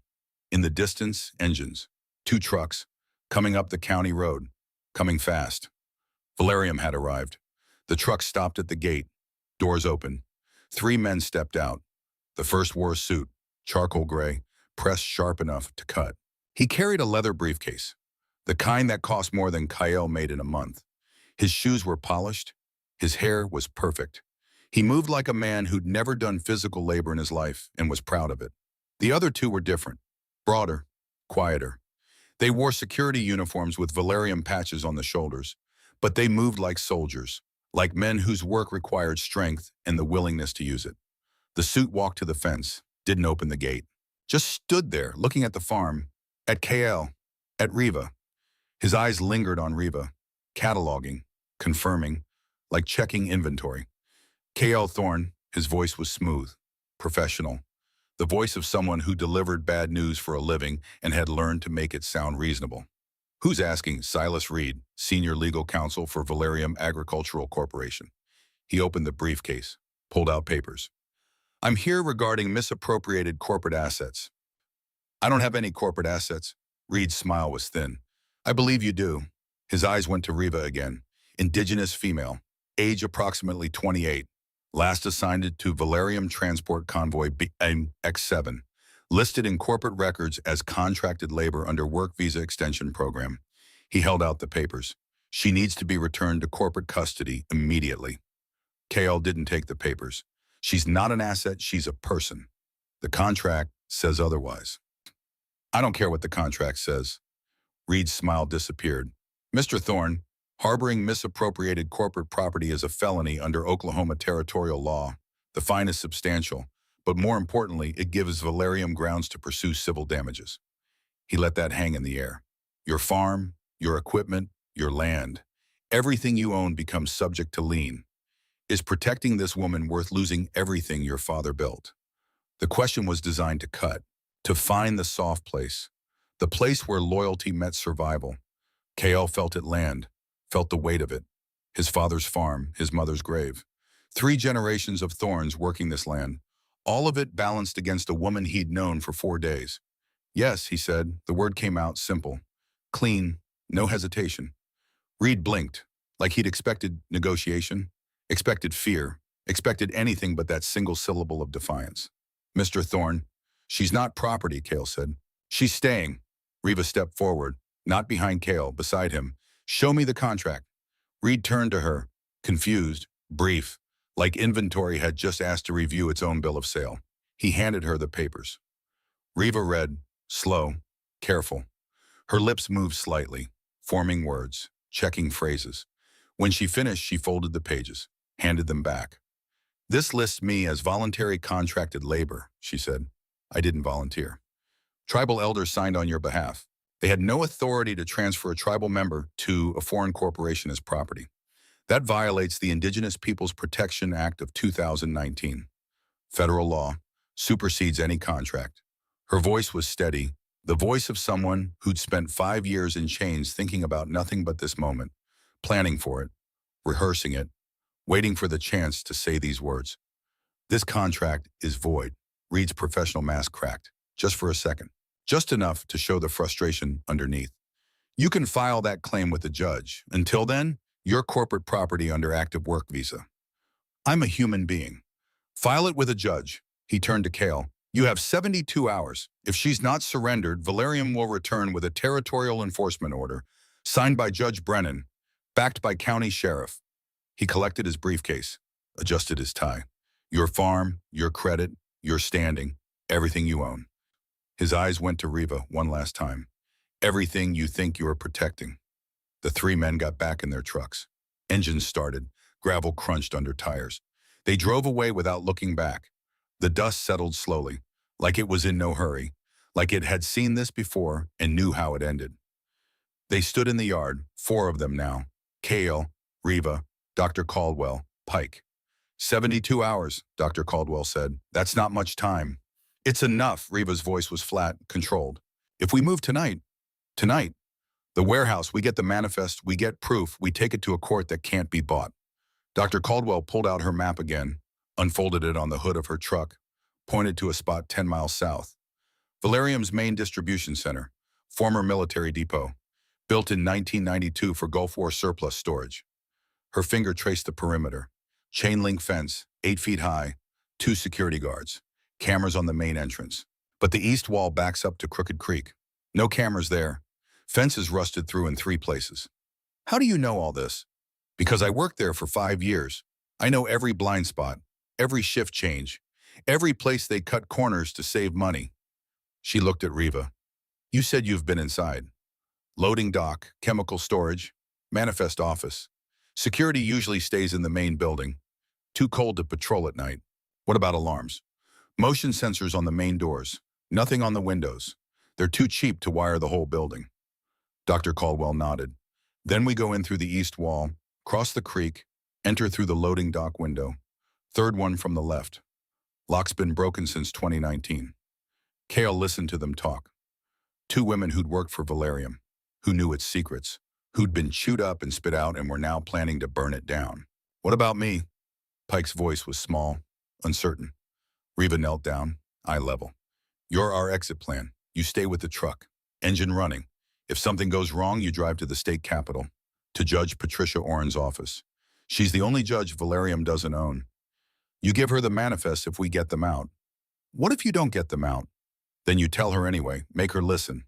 In the distance, engines. 2 trucks, coming up the county road, coming fast. Valerium had arrived. The truck stopped at the gate. Doors open. 3 men stepped out. The first wore a suit, charcoal gray, pressed sharp enough to cut. He carried a leather briefcase, the kind that cost more than Kyle made in a month. His shoes were polished. His hair was perfect. He moved like a man who'd never done physical labor in his life and was proud of it. The other 2 were different, broader, quieter. They wore security uniforms with Valerium patches on the shoulders, but they moved like soldiers, like men whose work required strength and the willingness to use it. The suit walked to the fence, didn't open the gate, just stood there looking at the farm, at KL, at Riva. His eyes lingered on Riva, cataloging, confirming, like checking inventory. KL Thorne, his voice was smooth, professional, the voice of someone who delivered bad news for a living and had learned to make it sound reasonable. Who's asking? Silas Reed, senior legal counsel for Valerium Agricultural Corporation. He opened the briefcase, pulled out papers. I'm here regarding misappropriated corporate assets. I don't have any corporate assets. Reed's smile was thin. I believe you do. His eyes went to Riva again. Indigenous female, age approximately 28. Last assigned to Valerium Transport Convoy BX7. Listed in corporate records as contracted labor under Work Visa Extension Program. He held out the papers. She needs to be returned to corporate custody immediately. KL didn't take the papers. She's not an asset, she's a person. The contract says otherwise. I don't care what the contract says. Reed's smile disappeared. Mr. Thorne, harboring misappropriated corporate property is a felony under Oklahoma territorial law. The fine is substantial, but more importantly, it gives Valerium grounds to pursue civil damages. He let that hang in the air. Your farm, your equipment, your land, everything you own becomes subject to lien. Is protecting this woman worth losing everything your father built? The question was designed to cut, to find the soft place, the place where loyalty met survival. KL felt it land, felt the weight of it. His father's farm, his mother's grave. 3 generations of Thorns working this land, all of it balanced against a woman he'd known for 4 days. Yes, he said, the word came out simple, clean, no hesitation. Reed blinked, like he'd expected negotiation, expected fear, expected anything but that single syllable of defiance. Mr. Thorne, she's not property, Kale said. She's staying. Riva stepped forward, not behind Kale, beside him. Show me the contract. Reed turned to her, confused, brief, like inventory had just asked to review its own bill of sale. He handed her the papers. Riva read, slow, careful. Her lips moved slightly, forming words, checking phrases. When she finished, she folded the pages, handed them back. This lists me as voluntary contracted labor, she said. I didn't volunteer. Tribal elders signed on your behalf. They had no authority to transfer a tribal member to a foreign corporation as property. That violates the Indigenous Peoples Protection Act of 2019. Federal law supersedes any contract. Her voice was steady, the voice of someone who'd spent 5 years in chains thinking about nothing but this moment, planning for it, rehearsing it, waiting for the chance to say these words. This contract is void. Reed's professional mask cracked, just for a second, just enough to show the frustration underneath. You can file that claim with the judge. Until then, you're corporate property under active work visa. I'm a human being. File it with a judge. He turned to Kale. You have 72 hours. If she's not surrendered, Valerium will return with a territorial enforcement order, signed by Judge Brennan, backed by county sheriff. He collected his briefcase, adjusted his tie. Your farm, your credit, your standing, everything you own. His eyes went to Riva one last time. Everything you think you are protecting. The 3 men got back in their trucks. Engines started. Gravel crunched under tires. They drove away without looking back. The dust settled slowly, like it was in no hurry, like it had seen this before and knew how it ended. They stood in the yard, 4 of them now. Kale, Riva, Dr. Caldwell, Pike. 72 hours, Dr. Caldwell said. That's not much time. It's enough, Reva's voice was flat, controlled. If we move tonight, the warehouse, we get the manifest, we get proof, we take it to a court that can't be bought. Dr. Caldwell pulled out her map again, unfolded it on the hood of her truck, pointed to a spot 10 miles south. Valerium's main distribution center, former military depot, built in 1992 for Gulf War surplus storage. Her finger traced the perimeter. Chain link fence, 8 feet high, 2 security guards, cameras on the main entrance. But the east wall backs up to Crooked Creek. No cameras there. Fences rusted through in 3 places. How do you know all this? Because I worked there for 5 years. I know every blind spot, every shift change, every place they cut corners to save money. She looked at Riva. You said you've been inside. Loading dock, chemical storage, manifest office. Security usually stays in the main building. Too cold to patrol at night. What about alarms? Motion sensors on the main doors. Nothing on the windows. They're too cheap to wire the whole building. Dr. Caldwell nodded. Then we go in through the east wall, cross the creek, enter through the loading dock window. Third one from the left. Lock's been broken since 2019. Kale listened to them talk. 2 women who'd worked for Valerium, who knew its secrets, who'd been chewed up and spit out and were now planning to burn it down. What about me? Pike's voice was small, uncertain. Riva knelt down, eye level. You're our exit plan. You stay with the truck. Engine running. If something goes wrong, you drive to the state capitol, to Judge Patricia Oren's office. She's the only judge Valerium doesn't own. You give her the manifests if we get them out. What if you don't get them out? Then you tell her anyway, make her listen.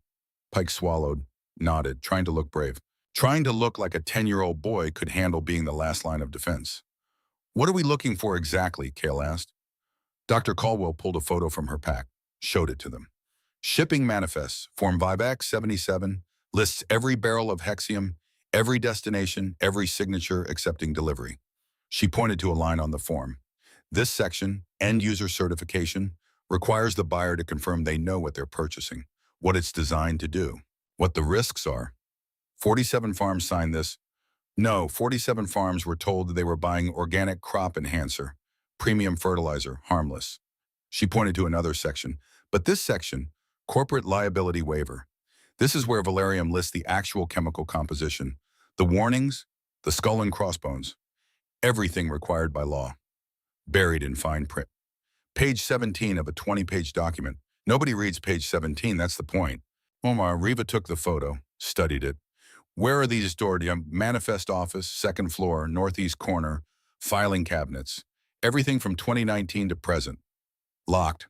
Pike swallowed, nodded, trying to look brave. Trying to look like a 10-year-old boy could handle being the last line of defense. What are we looking for exactly? Kale asked. Dr. Caldwell pulled a photo from her pack, showed it to them. Shipping manifests, Form Vivac 77, lists every barrel of hexium, every destination, every signature accepting delivery. She pointed to a line on the form. This section, End User Certification, requires the buyer to confirm they know what they're purchasing, what it's designed to do, what the risks are. 47 farms signed this. No, 47 farms were told that they were buying organic crop enhancer, premium fertilizer, harmless. She pointed to another section. But this section, corporate liability waiver, this is where Valerium lists the actual chemical composition, the warnings, the skull and crossbones, everything required by law, buried in fine print. Page 17 of a 20-page document. Nobody reads page 17, that's the point. Omar, Riva took the photo, studied it. Where are these stored? Manifest office, second floor, northeast corner, filing cabinets. Everything from 2019 to present. Locked.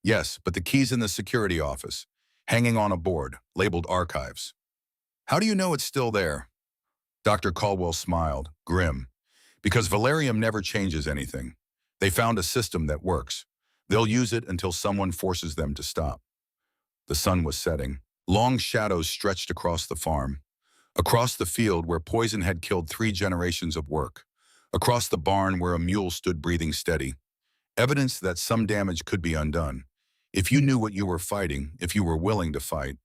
Yes, but the key's in the security office, hanging on a board, labeled archives. How do you know it's still there? Dr. Caldwell smiled, grim. Because Valerium never changes anything. They found a system that works. They'll use it until someone forces them to stop. The sun was setting. Long shadows stretched across the farm. Across the field where poison had killed 3 generations of work. Across the barn where a mule stood breathing steady. Evidence that some damage could be undone. If you knew what you were fighting, if you were willing to fight.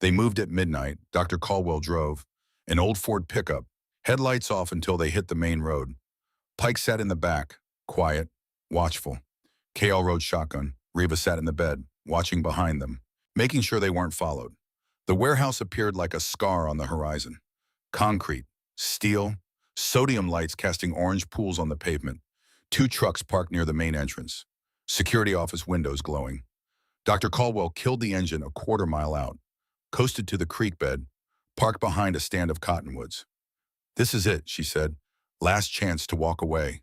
They moved at midnight. Dr. Caldwell drove. An old Ford pickup. Headlights off until they hit the main road. Pike sat in the back, quiet, watchful. Kale rode shotgun. Riva sat in the bed, watching behind them, making sure they weren't followed. The warehouse appeared like a scar on the horizon. Concrete, steel, sodium lights casting orange pools on the pavement. 2 trucks parked near the main entrance. Security office windows glowing. Dr. Caldwell killed the engine a quarter mile out, coasted to the creek bed, parked behind a stand of cottonwoods. This is it, she said. Last chance to walk away.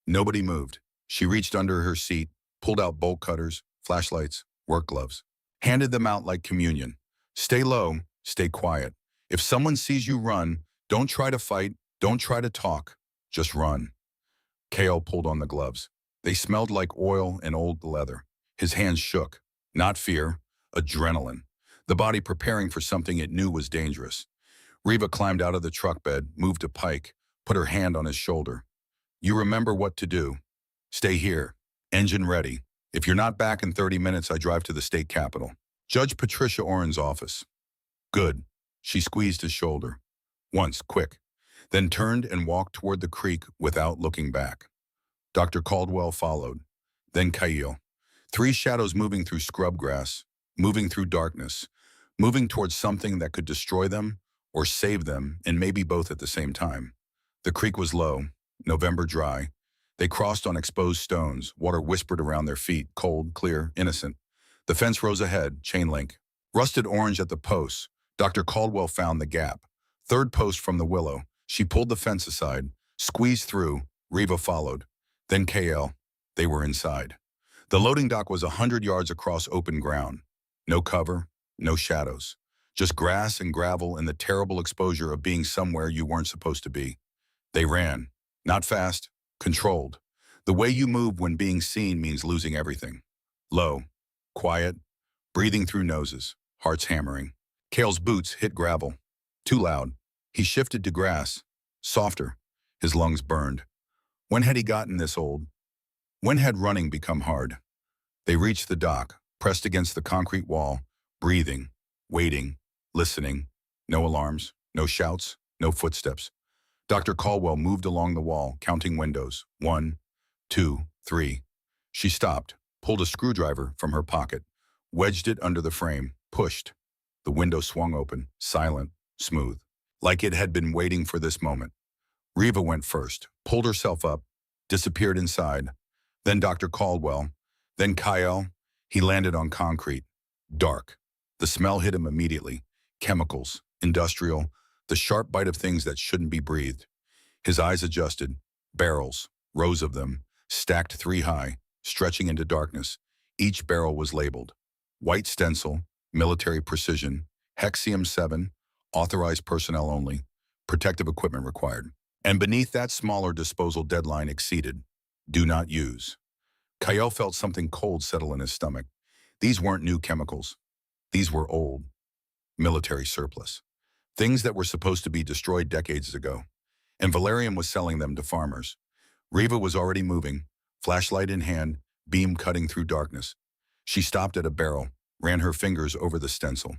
Nobody moved. She reached under her seat, pulled out bolt cutters, flashlights, work gloves. Handed them out like communion. Stay low, stay quiet. If someone sees you run, don't try to fight, don't try to talk, just run. Kale pulled on the gloves. They smelled like oil and old leather. His hands shook. Not fear, adrenaline. The body preparing for something it knew was dangerous. Riva climbed out of the truck bed, moved to Pike, put her hand on his shoulder. You remember what to do. Stay here. Engine ready. If you're not back in 30 minutes, I drive to the state capitol. Judge Patricia Oren's office. Good. She squeezed his shoulder. Once, quick. Then turned and walked toward the creek without looking back. Dr. Caldwell followed. Then Kyle. Three shadows moving through scrub grass, moving through darkness, moving towards something that could destroy them or save them, and maybe both at the same time. The creek was low, November dry. They crossed on exposed stones, water whispered around their feet, cold, clear, innocent. The fence rose ahead, chain link. Rusted orange at the posts. Dr. Caldwell found the gap. Third post from the willow. She pulled the fence aside, squeezed through. Reva followed. Then KL. They were inside. The loading dock was 100 yards across open ground. No cover, no shadows. Just grass and gravel and the terrible exposure of being somewhere you weren't supposed to be. They ran. Not fast, controlled. The way you move when being seen means losing everything. Low, quiet, breathing through noses, hearts hammering. Kale's boots hit gravel. Too loud. He shifted to grass. Softer. His lungs burned. When had he gotten this old? When had running become hard? They reached the dock, pressed against the concrete wall, breathing, waiting, listening. No alarms, no shouts, no footsteps. Dr. Caldwell moved along the wall, counting windows. 1, 2, 3. She stopped, pulled a screwdriver from her pocket, wedged it under the frame, pushed. The window swung open, silent, smooth, like it had been waiting for this moment. Reva went first, pulled herself up, disappeared inside. Then Dr. Caldwell, then Kyle. He landed on concrete. Dark. The smell hit him immediately. Chemicals, industrial, the sharp bite of things that shouldn't be breathed. His eyes adjusted. Barrels, rows of them, stacked 3 high, stretching into darkness. Each barrel was labeled. White stencil, military precision, Hexium-7, authorized personnel only, protective equipment required. And beneath that smaller disposal deadline exceeded. Do not use. Kyle felt something cold settle in his stomach. These weren't new chemicals. These were old. Military surplus. Things that were supposed to be destroyed decades ago. And Valerian was selling them to farmers. Reva was already moving, flashlight in hand, beam cutting through darkness. She stopped at a barrel, ran her fingers over the stencil.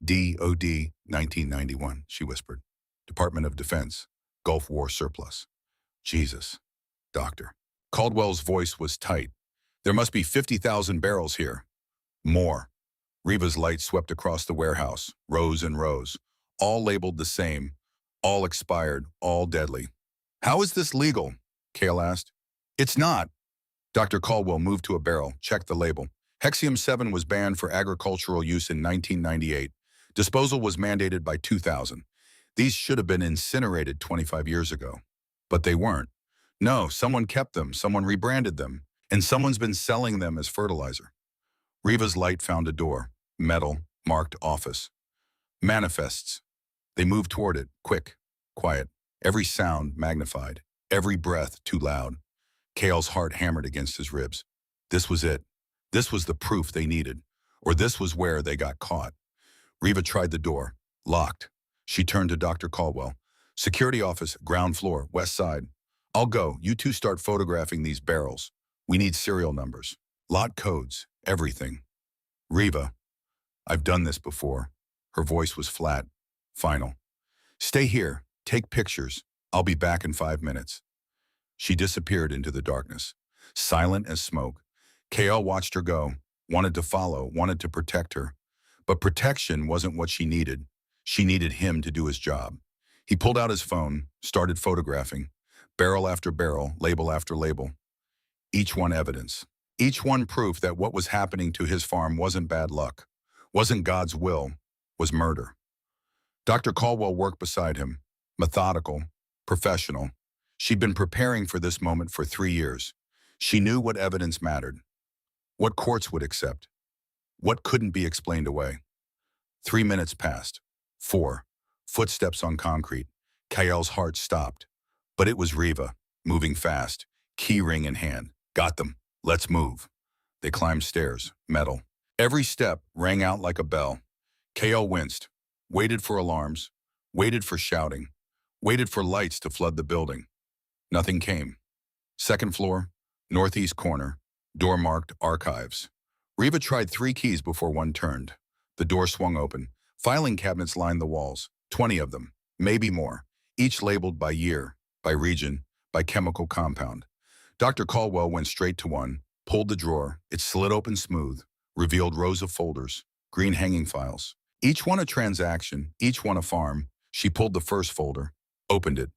DOD 1991, she whispered. Department of Defense, Gulf War surplus. Jesus. Doctor. Caldwell's voice was tight. There must be 50,000 barrels here. More. Reva's light swept across the warehouse, rows and rows, all labeled the same, all expired, all deadly. How is this legal? Cale asked. It's not. Dr. Caldwell moved to a barrel, checked the label. Hexium-7 was banned for agricultural use in 1998. Disposal was mandated by 2000. These should have been incinerated 25 years ago. But they weren't. No, someone kept them, someone rebranded them, and someone's been selling them as fertilizer. Reva's light found a door, metal, marked office. Manifests. They moved toward it, quick, quiet, every sound magnified, every breath too loud. Cale's heart hammered against his ribs. This was it. This was the proof they needed, or this was where they got caught. Reva tried the door, locked. She turned to Dr. Caldwell. Security office, ground floor, west side. I'll go. You two start photographing these barrels. We need serial numbers, lot codes, everything. Reva, I've done this before. Her voice was flat, final. Stay here, take pictures. I'll be back in 5 minutes. She disappeared into the darkness, silent as smoke. KL watched her go, wanted to follow, wanted to protect her. But protection wasn't what she needed. She needed him to do his job. He pulled out his phone, started photographing. Barrel after barrel, label after label. Each one evidence. Each one proof that what was happening to his farm wasn't bad luck, wasn't God's will, was murder. Dr. Caldwell worked beside him, methodical, professional. She'd been preparing for this moment for 3 years. She knew what evidence mattered, what courts would accept, what couldn't be explained away. 3 minutes passed. 4. Footsteps on concrete. Kael's heart stopped. But it was Reva, moving fast, key ring in hand. Got them. Let's move. They climbed stairs, metal. Every step rang out like a bell. Kael winced, waited for alarms, waited for shouting, waited for lights to flood the building. Nothing came. Second floor, northeast corner, door marked Archives. Reva tried 3 keys before one turned. The door swung open. Filing cabinets lined the walls, 20 of them, maybe more, each labeled by year, by region, by chemical compound. Dr. Caldwell went straight to one, pulled the drawer. It slid open smooth, revealed rows of folders, green hanging files. Each one a transaction, each one a farm. She pulled the first folder, opened it.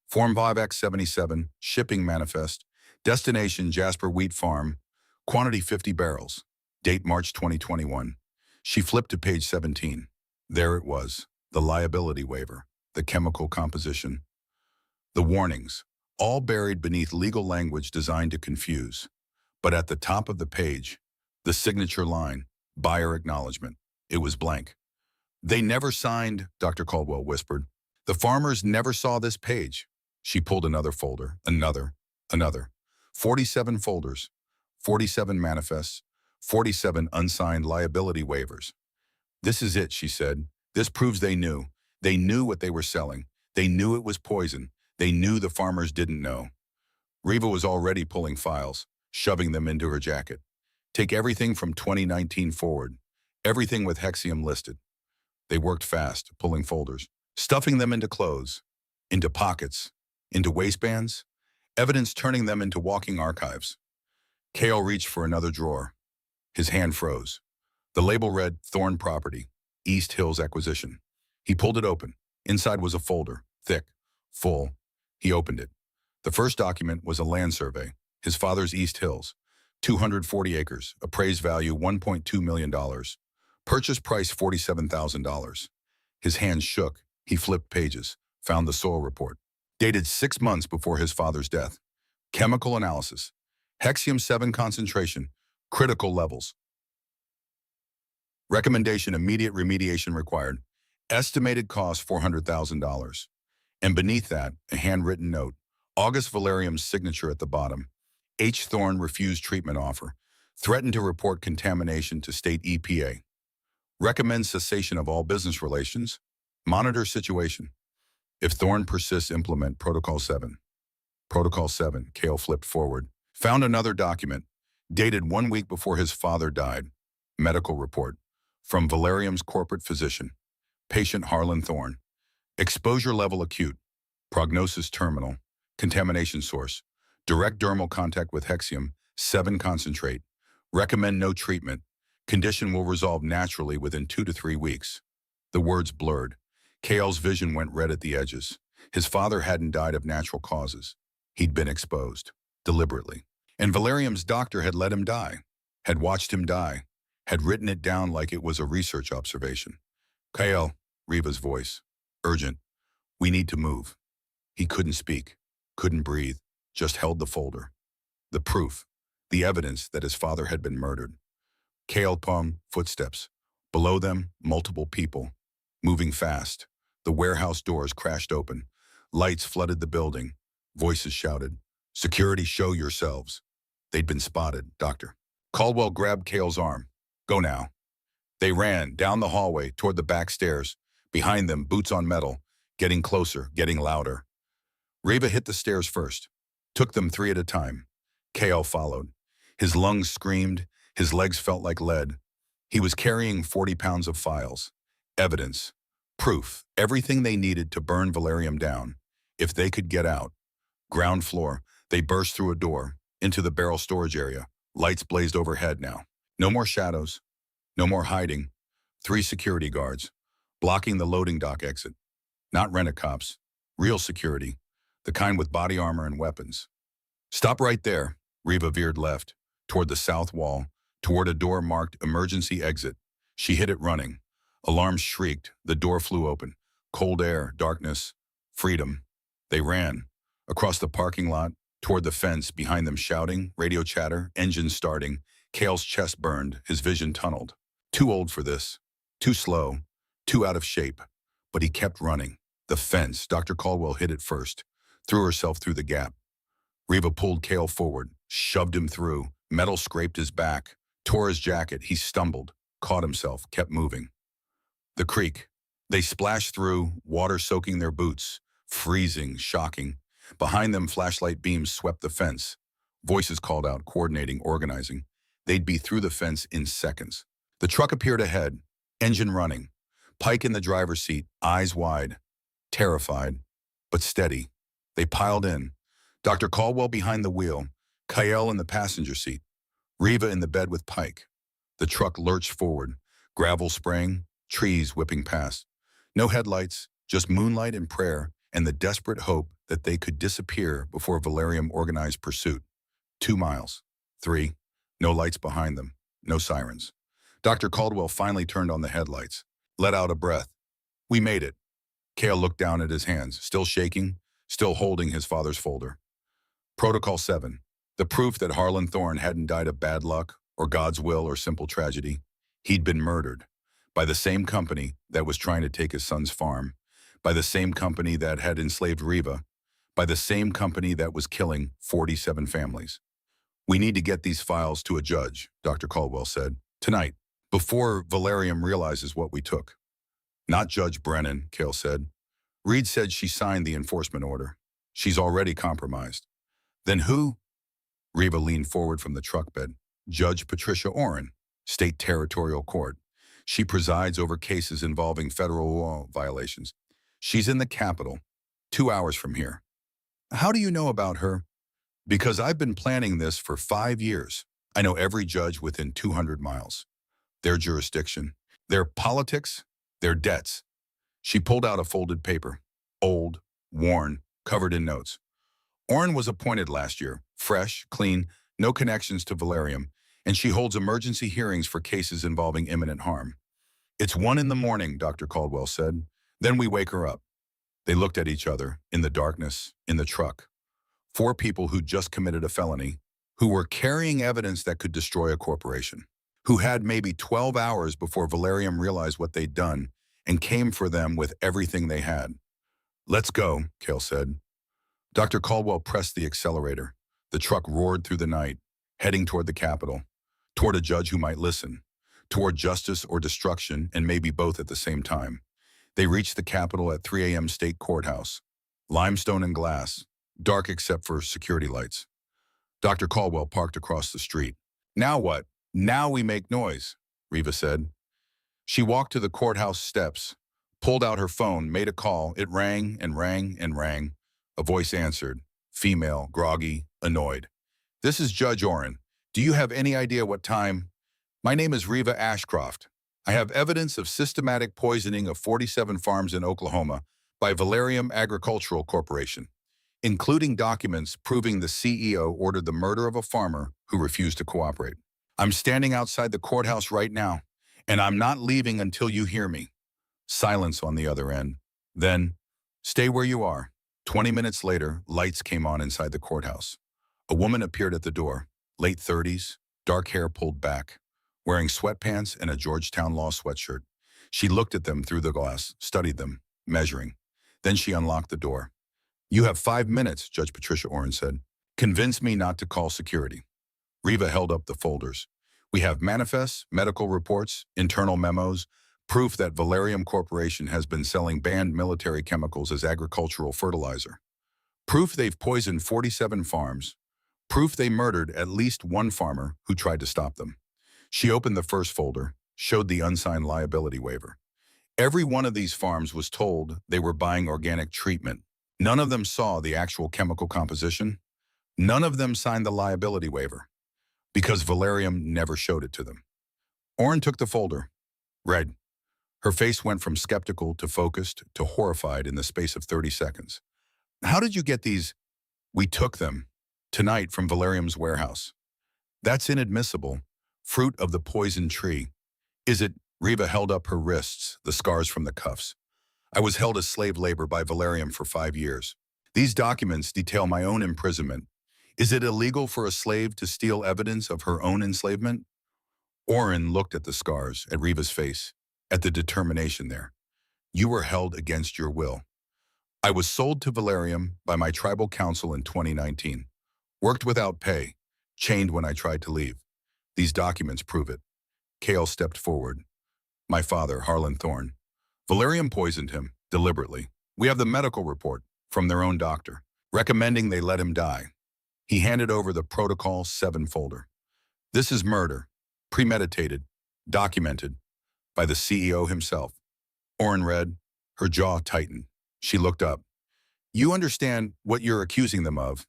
Form 5X77, shipping manifest, destination Jasper Wheat Farm, quantity 50 barrels, date March 2021. She flipped to page 17. There it was, the liability waiver, the chemical composition, the warnings, all buried beneath legal language designed to confuse. But at the top of the page, the signature line, buyer acknowledgement. It was blank. They never signed, Dr. Caldwell whispered. The farmers never saw this page. She pulled another folder, another. 47 folders, 47 manifests, 47 unsigned liability waivers. This is it, she said. This proves they knew. They knew what they were selling. They knew it was poison. They knew the farmers didn't know. Reva was already pulling files, shoving them into her jacket. Take everything from 2019 forward, everything with Hexium listed. They worked fast, pulling folders, stuffing them into clothes, into pockets, into waistbands, evidence turning them into walking archives. Kale reached for another drawer. His hand froze. The label read, Thorn Property, East Hills Acquisition. He pulled it open. Inside was a folder, thick, full. He opened it. The first document was a land survey, his father's East Hills, 240 acres, appraised value $1.2 million, purchase price $47,000. His hands shook. He flipped pages, found the soil report, dated 6 months before his father's death. Chemical analysis, Hexium-7 concentration, critical levels. Recommendation, immediate remediation required. Estimated cost $400,000. And beneath that, a handwritten note. August Valerium's signature at the bottom. H. Thorne refused treatment offer. Threatened to report contamination to state EPA. Recommends cessation of all business relations. Monitor situation. If Thorne persists, implement Protocol 7. Protocol 7, Kale flipped forward. Found another document, dated 1 week before his father died. Medical report. From Valerium's corporate physician. Patient Harlan Thorne. Exposure level acute. Prognosis terminal. Contamination source. Direct dermal contact with Hexium-7 concentrate. Recommend no treatment. Condition will resolve naturally within 2 to 3 weeks. The words blurred. Kale's vision went red at the edges. His father hadn't died of natural causes. He'd been exposed. Deliberately. And Valerium's doctor had let him die. Had watched him die. Had written it down like it was a research observation. Kale, Reva's voice. Urgent. We need to move. He couldn't speak. Couldn't breathe. Just held the folder. The proof. The evidence that his father had been murdered. Kale Pum, footsteps. Below them, multiple people. Moving fast. The warehouse doors crashed open. Lights flooded the building. Voices shouted. Security, show yourselves. They'd been spotted, Doctor. Caldwell grabbed Kale's arm. Go now. They ran down the hallway toward the back stairs. Behind them, boots on metal. Getting closer, getting louder. Reva hit the stairs first. Took them 3 at a time. Kale followed. His lungs screamed. His legs felt like lead. He was carrying 40 pounds of files. Evidence. Proof. Everything they needed to burn Valerium down. If they could get out. Ground floor. They burst through a door. Into the barrel storage area. Lights blazed overhead now. No more shadows. No more hiding. 3 security guards. Blocking the loading dock exit. Not rent-a-cops. Real security. The kind with body armor and weapons. Stop right there. Reva veered left. Toward the south wall. Toward a door marked emergency exit. She hit it running. Alarms shrieked. The door flew open. Cold air, darkness, freedom. They ran. Across the parking lot. Toward the fence, behind them shouting, radio chatter, engines starting. Kale's chest burned, his vision tunneled. Too old for this. Too slow. Too out of shape. But he kept running. The fence. Dr. Caldwell hit it first. Threw herself through the gap. Reva pulled Kale forward, shoved him through. Metal scraped his back, tore his jacket. He stumbled, caught himself, kept moving. The creek. They splashed through, water soaking their boots. Freezing, shocking. Behind them, flashlight beams swept the fence. Voices called out, coordinating, organizing. They'd be through the fence in seconds. The truck appeared ahead, engine running. Pike in the driver's seat, eyes wide. Terrified, but steady. They piled in. Dr. Caldwell behind the wheel, Kyle in the passenger seat, Riva in the bed with Pike. The truck lurched forward, gravel spraying, trees whipping past. No headlights, just moonlight and prayer, and the desperate hope that they could disappear before Valerium organized pursuit. 2 miles. 3. No lights behind them. No sirens. Dr. Caldwell finally turned on the headlights, let out a breath. We made it. Cale looked down at his hands, still shaking, still holding his father's folder. Protocol 7. The proof that Harlan Thorne hadn't died of bad luck, or God's will, or simple tragedy. He'd been murdered by the same company that was trying to take his son's farm, by the same company that had enslaved Riva, by the same company that was killing 47 families. We need to get these files to a judge, Dr. Caldwell said, tonight, before Valerium realizes what we took. Not Judge Brennan, Cale said. Reed said she signed the enforcement order. She's already compromised. Then who? Riva leaned forward from the truck bed. Judge Patricia Orrin, State Territorial Court. She presides over cases involving federal law violations. She's in the Capitol, 2 hours from here. How do you know about her? Because I've been planning this for 5 years. I know every judge within 200 miles. Their jurisdiction, their politics, their debts. She pulled out a folded paper, old, worn, covered in notes. Orrin was appointed last year, fresh, clean, no connections to Valerium, and she holds emergency hearings for cases involving imminent harm. It's 1 a.m, Dr. Caldwell said. Then we wake her up. They looked at each other, in the darkness, in the truck. 4 people who'd just committed a felony, who were carrying evidence that could destroy a corporation, who had maybe 12 hours before Valerium realized what they'd done and came for them with everything they had. Let's go, Cale said. Dr. Caldwell pressed the accelerator. The truck roared through the night, heading toward the Capitol, toward a judge who might listen, toward justice or destruction, and maybe both at the same time. They reached the Capitol at 3 a.m. State Courthouse. Limestone and glass, dark except for security lights. Dr. Caldwell parked across the street. Now what? Now we make noise, Riva said. She walked to the courthouse steps, pulled out her phone, made a call. It rang and rang and rang. A voice answered, female, groggy, annoyed. This is Judge Orrin. Do you have any idea what time? My name is Riva Ashcroft. I have evidence of systematic poisoning of 47 farms in Oklahoma by Valerium Agricultural Corporation, including documents proving the CEO ordered the murder of a farmer who refused to cooperate. I'm standing outside the courthouse right now, and I'm not leaving until you hear me. Silence on the other end. Then, stay where you are. 20 minutes later, lights came on inside the courthouse. A woman appeared at the door, late 30s, dark hair pulled back, wearing sweatpants and a Georgetown Law sweatshirt. She looked at them through the glass, studied them, measuring. Then she unlocked the door. You have 5 minutes, Judge Patricia Orrin said. Convince me not to call security. Riva held up the folders. We have manifests, medical reports, internal memos, proof that Valerium Corporation has been selling banned military chemicals as agricultural fertilizer. Proof they've poisoned 47 farms. Proof they murdered at least one farmer who tried to stop them. She opened the first folder, showed the unsigned liability waiver. Every one of these farms was told they were buying organic treatment. None of them saw the actual chemical composition. None of them signed the liability waiver, because Valerium never showed it to them. Orrin took the folder, read. Her face went from skeptical to focused to horrified in the space of 30 seconds. How did you get these? We took them, tonight from Valerium's warehouse. That's inadmissible. Fruit of the poison tree. Is it? Riva held up her wrists, the scars from the cuffs. I was held as slave labor by Valerium for 5 years. These documents detail my own imprisonment. Is it illegal for a slave to steal evidence of her own enslavement? Orrin looked at the scars, at Riva's face, at the determination there. You were held against your will. I was sold to Valerium by my tribal council in 2019. Worked without pay, chained when I tried to leave. These documents prove it. Cale stepped forward. My father, Harlan Thorne. Valerium poisoned him, deliberately. We have the medical report from their own doctor, recommending they let him die. He handed over the Protocol 7 folder. This is murder, premeditated, documented, by the CEO himself. Orrin read, her jaw tightened. She looked up. You understand what you're accusing them of?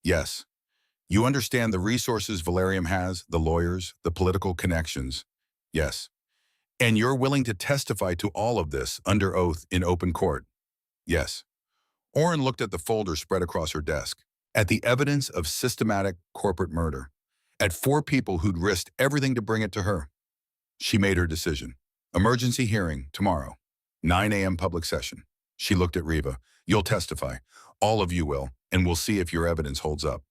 Yes. You understand the resources Valerium has, the lawyers, the political connections. Yes. And you're willing to testify to all of this under oath in open court. Yes. Orrin looked at the folder spread across her desk, at the evidence of systematic corporate murder, at 4 people who'd risked everything to bring it to her. She made her decision. Emergency hearing tomorrow, 9 a.m. public session. She looked at Riva. You'll testify. All of you will, and we'll see if your evidence holds up.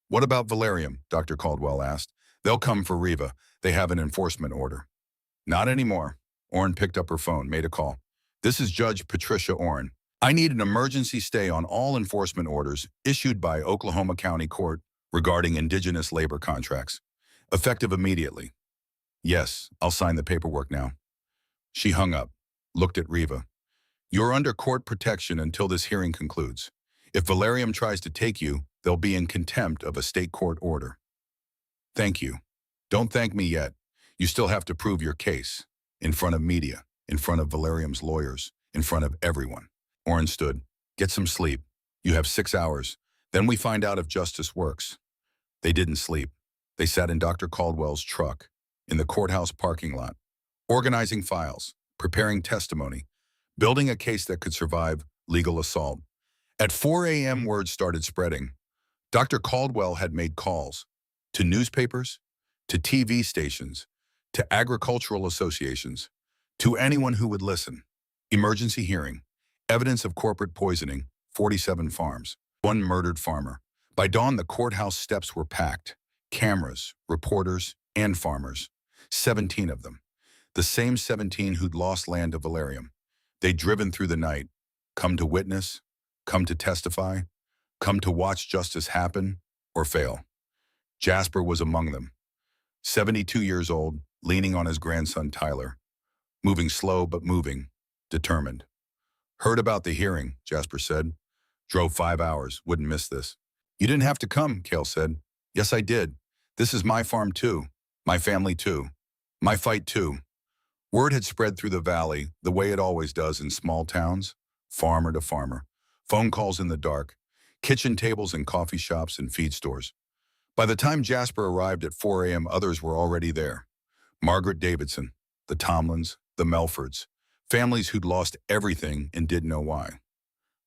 What about Valerium? Dr. Caldwell asked. They'll come for Riva. They have an enforcement order. Not anymore. Orrin picked up her phone, made a call. This is Judge Patricia Orrin. I need an emergency stay on all enforcement orders issued by Oklahoma County Court regarding indigenous labor contracts, effective immediately. Yes, I'll sign the paperwork now. She hung up, looked at Riva. You're under court protection until this hearing concludes. If Valerium tries to take you, they'll be in contempt of a state court order. Thank you. Don't thank me yet. You still have to prove your case. In front of media, in front of Valerium's lawyers, in front of everyone. Orrin stood. Get some sleep. You have 6 hours. Then we find out if justice works. They didn't sleep. They sat in Dr. Caldwell's truck, in the courthouse parking lot, organizing files, preparing testimony, building a case that could survive legal assault. At 4 a.m. word started spreading. Dr. Caldwell had made calls to newspapers, to TV stations, to agricultural associations, to anyone who would listen. Emergency hearing, evidence of corporate poisoning, 47 farms, 1 murdered farmer. By dawn, the courthouse steps were packed. Cameras, reporters, and farmers. 17 of them. The same 17 who'd lost land to Valerium. They'd driven through the night, come to witness, come to testify, come to watch justice happen or fail. Jasper was among them. 72 years old, leaning on his grandson Tyler. Moving slow but moving, determined. Heard about the hearing, Jasper said. Drove 5 hours, wouldn't miss this. You didn't have to come, Cale said. Yes, I did. This is my farm too. My family too. My fight too. Word had spread through the valley, the way it always does in small towns, farmer to farmer. Phone calls in the dark, kitchen tables in coffee shops and feed stores. By the time Jasper arrived at 4 a.m., others were already there. Margaret Davidson, the Tomlins, the Melfords, families who'd lost everything and didn't know why.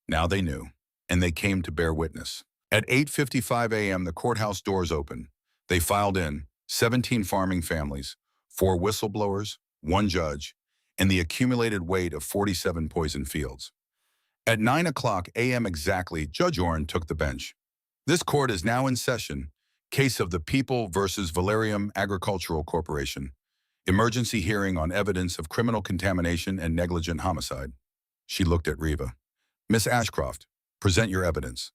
Now they knew, and they came to bear witness. At 8:55 a.m., the courthouse doors opened. They filed in, 17 farming families, 4 whistleblowers, 1 judge, and the accumulated weight of 47 poison fields. At 9 o'clock a.m. exactly, Judge Orrin took the bench. This court is now in session. Case of the People versus Valerium Agricultural Corporation. Emergency hearing on evidence of criminal contamination and negligent homicide. She looked at Riva. Miss Ashcroft, present your evidence.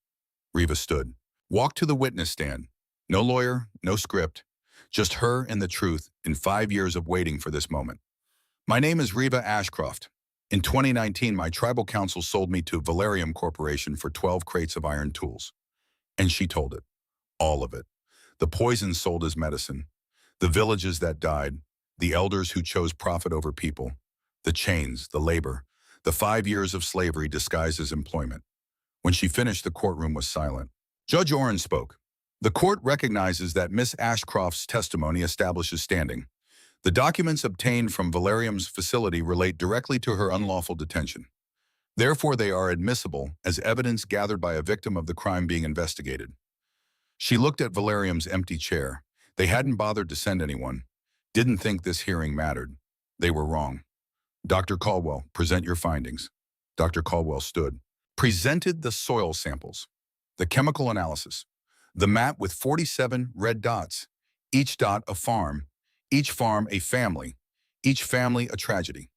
Riva stood. Walked to the witness stand. No lawyer, no script. Just her and the truth in 5 years of waiting for this moment. My name is Riva Ashcroft. In 2019, my tribal council sold me to Valerium Corporation for 12 crates of iron tools. And she told it. All of it. The poison sold as medicine. The villages that died. The elders who chose profit over people. The chains, the labor. The 5 years of slavery disguised as employment. When she finished, the courtroom was silent. Judge Orrin spoke. The court recognizes that Miss Ashcroft's testimony establishes standing. The documents obtained from Valerium's facility relate directly to her unlawful detention. Therefore, they are admissible as evidence gathered by a victim of the crime being investigated. She looked at Valerium's empty chair. They hadn't bothered to send anyone. Didn't think this hearing mattered. They were wrong. Dr. Caldwell, present your findings. Dr. Caldwell stood. Presented the soil samples, the chemical analysis, the map with 47 red dots, each dot a farm, each farm a family, each family a tragedy.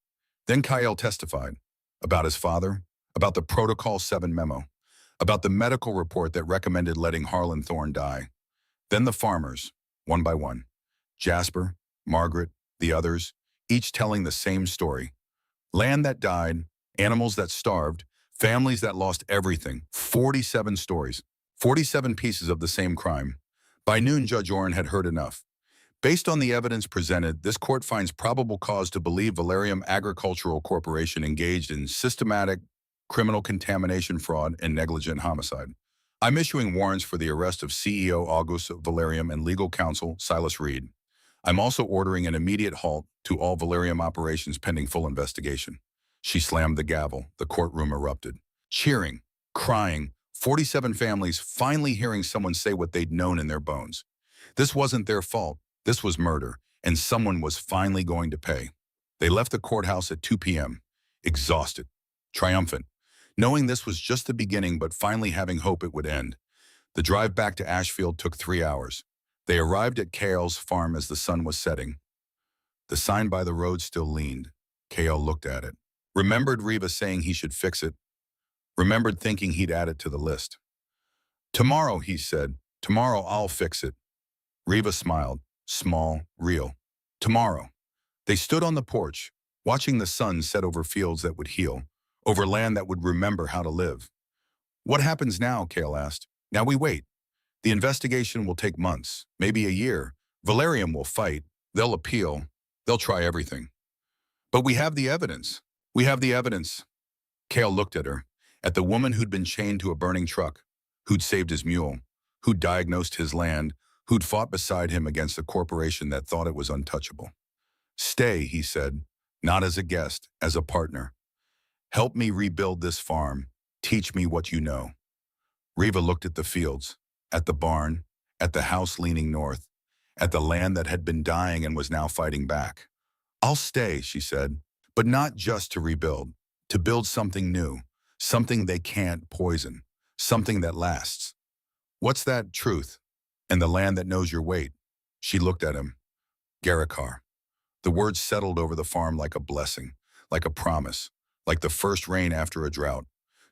Then Kyle testified about his father, about the Protocol 7 memo, about the medical report that recommended letting Harlan Thorne die. Then the farmers, one by one. Jasper, Margaret, the others, each telling the same story. Land that died, animals that starved, families that lost everything. 47 stories, 47 pieces of the same crime. By noon, Judge Orrin had heard enough. Based on the evidence presented, this court finds probable cause to believe Valerium Agricultural Corporation engaged in systematic criminal contamination, fraud, and negligent homicide. I'm issuing warrants for the arrest of CEO August Valerium and legal counsel Silas Reed. I'm also ordering an immediate halt to all Valerium operations pending full investigation. She slammed the gavel. The courtroom erupted. Cheering, crying, 47 families finally hearing someone say what they'd known in their bones. This wasn't their fault. This was murder, and someone was finally going to pay. They left the courthouse at 2 p.m., exhausted, triumphant, knowing this was just the beginning but finally having hope it would end. The drive back to Ashfield took 3 hours. They arrived at Kale's farm as the sun was setting. The sign by the road still leaned. Kale looked at it. Remembered Reva saying he should fix it. Remembered thinking he'd add it to the list. Tomorrow, he said. Tomorrow I'll fix it. Reva smiled. Small, real. Tomorrow. They stood on the porch, watching the sun set over fields that would heal, over land that would remember how to live. What happens now? Kale asked. Now we wait. The investigation will take months, maybe a year. Valerium will fight. They'll appeal. They'll try everything. But we have the evidence. We have the evidence. Kale looked at her, at the woman who'd been chained to a burning truck, who'd saved his mule, who'd diagnosed his land, who'd fought beside him against a corporation that thought it was untouchable. Stay, he said, not as a guest, as a partner. Help me rebuild this farm. Teach me what you know. Reva looked at the fields, at the barn, at the house leaning north, at the land that had been dying and was now fighting back. I'll stay, she said, but not just to rebuild, to build something new, something they can't poison, something that lasts. What's that? Truth, and the land that knows your weight. She looked at him. Garikar. The words settled over the farm like a blessing, like a promise, like the first rain after a drought.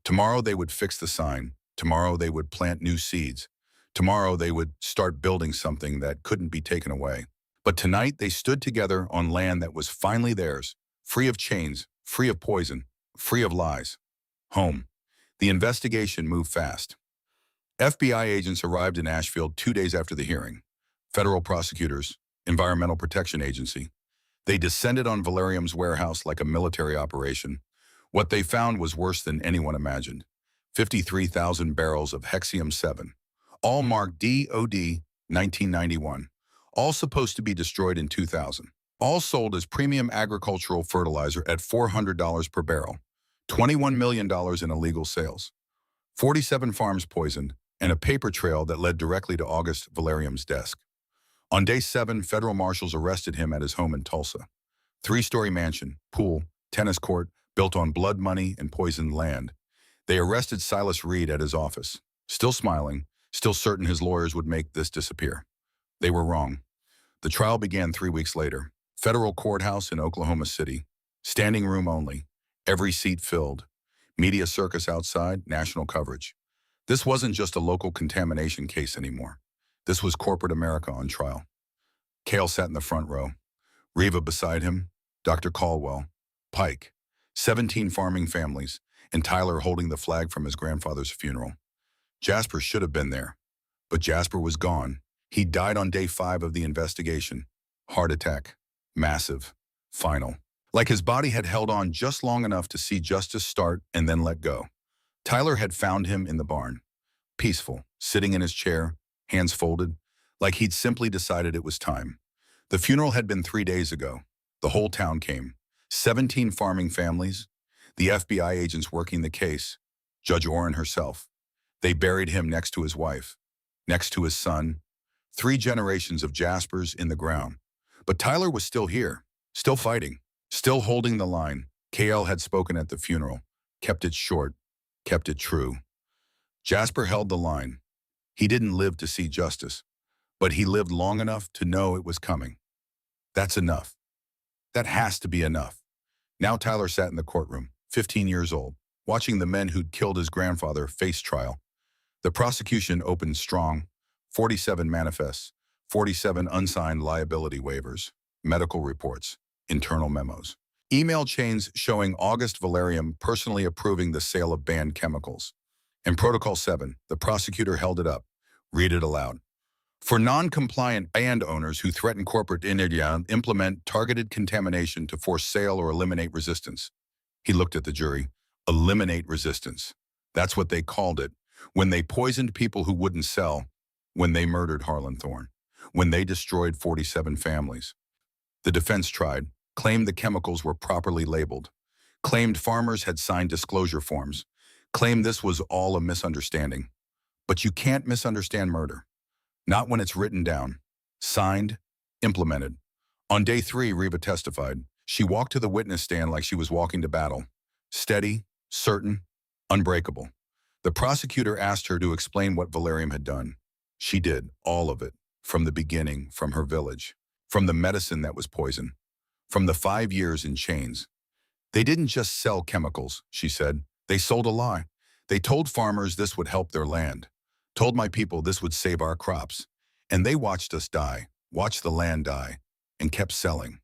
Tomorrow they would fix the sign. Tomorrow they would plant new seeds. Tomorrow they would start building something that couldn't be taken away. But tonight they stood together on land that was finally theirs, free of chains, free of poison, free of lies. Home. The investigation moved fast. FBI agents arrived in Ashfield 2 days after the hearing. Federal prosecutors, Environmental Protection Agency. They descended on Valerium's warehouse like a military operation. What they found was worse than anyone imagined. 53,000 barrels of Hexium-7, all marked DOD 1991, all supposed to be destroyed in 2000, all sold as premium agricultural fertilizer at $400 per barrel, $21 million in illegal sales, 47 farms poisoned, and a paper trail that led directly to August Valerium's desk. On day 7, federal marshals arrested him at his home in Tulsa. 3-story mansion, pool, tennis court, built on blood money and poisoned land. They arrested Silas Reed at his office, still smiling, still certain his lawyers would make this disappear. They were wrong. The trial began 3 weeks later. Federal courthouse in Oklahoma City. Standing room only. Every seat filled. Media circus outside, national coverage. This wasn't just a local contamination case anymore. This was corporate America on trial. Kale sat in the front row. Reva beside him, Dr. Caldwell, Pike, 17 farming families, and Tyler holding the flag from his grandfather's funeral. Jasper should have been there, but Jasper was gone. He died on day 5 of the investigation. Heart attack. Massive. Final. Like his body had held on just long enough to see justice start and then let go. Tyler had found him in the barn. Peaceful, sitting in his chair, hands folded, like he'd simply decided it was time. The funeral had been 3 days ago. The whole town came. 17 farming families, the FBI agents working the case, Judge Orrin herself. They buried him next to his wife, next to his son, 3 generations of Jaspers in the ground. But Tyler was still here, still fighting, still holding the line. KL had spoken at the funeral, kept it short, kept it true. Jasper held the line. He didn't live to see justice, but he lived long enough to know it was coming. That's enough. That has to be enough. Now Tyler sat in the courtroom, 15 years old, watching the men who'd killed his grandfather face trial. The prosecution opened strong, 47 manifests, 47 unsigned liability waivers, medical reports, internal memos, email chains showing August Valerium personally approving the sale of banned chemicals. In Protocol 7, the prosecutor held it up. Read it aloud. For non-compliant land owners who threaten corporate India, implement targeted contamination to force sale or eliminate resistance. He looked at the jury. Eliminate resistance. That's what they called it. when they poisoned people who wouldn't sell, when they murdered Harlan Thorne, when they destroyed 47 families. The defense tried, claimed the chemicals were properly labeled, claimed farmers had signed disclosure forms, claimed this was all a misunderstanding. But you can't misunderstand murder. Not when it's written down, signed, implemented. On day 3, Reva testified. She walked to the witness stand like she was walking to battle. Steady, certain, unbreakable. The prosecutor asked her to explain what Valerium had done. She did, all of it, from the beginning, from her village, from the medicine that was poison, from the 5 years in chains. They didn't just sell chemicals, she said. They sold a lie. They told farmers this would help their land, told my people this would save our crops. And they watched us die, watched the land die, and kept selling.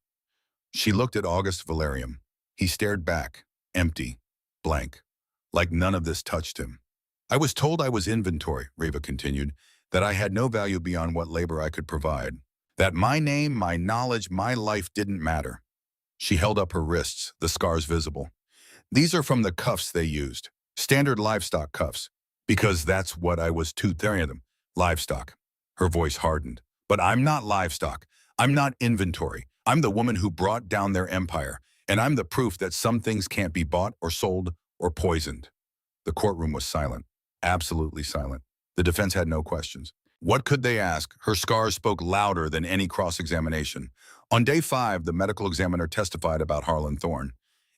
She looked at August Valerium. He stared back, empty, blank, like none of this touched him. I was told I was inventory, Reva continued, that I had no value beyond what labor I could provide, that my name, my knowledge, my life didn't matter. She held up her wrists, the scars visible. These are from the cuffs they used, standard livestock cuffs, because that's what I was to them, livestock. Her voice hardened. But I'm not livestock. I'm not inventory. I'm the woman who brought down their empire, and I'm the proof that some things can't be bought or sold or poisoned. The courtroom was silent, absolutely silent. The defense had no questions. What could they ask? Her scars spoke louder than any cross-examination. On day 5, the medical examiner testified about Harlan Thorne,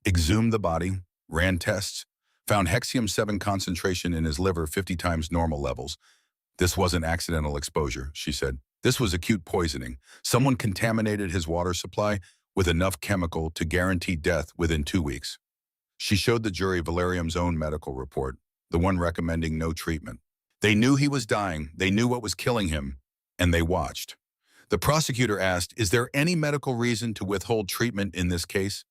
exhumed the body, ran tests, found Hexium-7 concentration in his liver 50 times normal levels. This wasn't accidental exposure, she said. This was acute poisoning. Someone contaminated his water supply with enough chemical to guarantee death within 2 weeks. She showed the jury Valerium's own medical report, the one recommending no treatment. They knew he was dying, they knew what was killing him, and they watched. The prosecutor asked, is there any medical reason to withhold treatment in this case?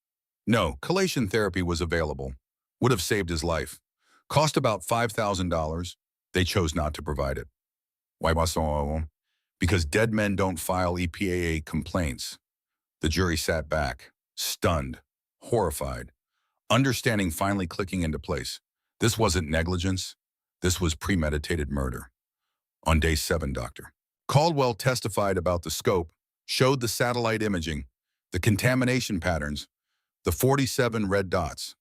No, chelation therapy was available. Would have saved his life. Cost about $5,000. They chose not to provide it. Why was so? Because dead men don't file EPAA complaints. The jury sat back, stunned, horrified, understanding finally clicking into place. This wasn't negligence. This was premeditated murder. On day 7, Dr. Caldwell testified about the scope, showed the satellite imaging, the contamination patterns, the 47 red dots.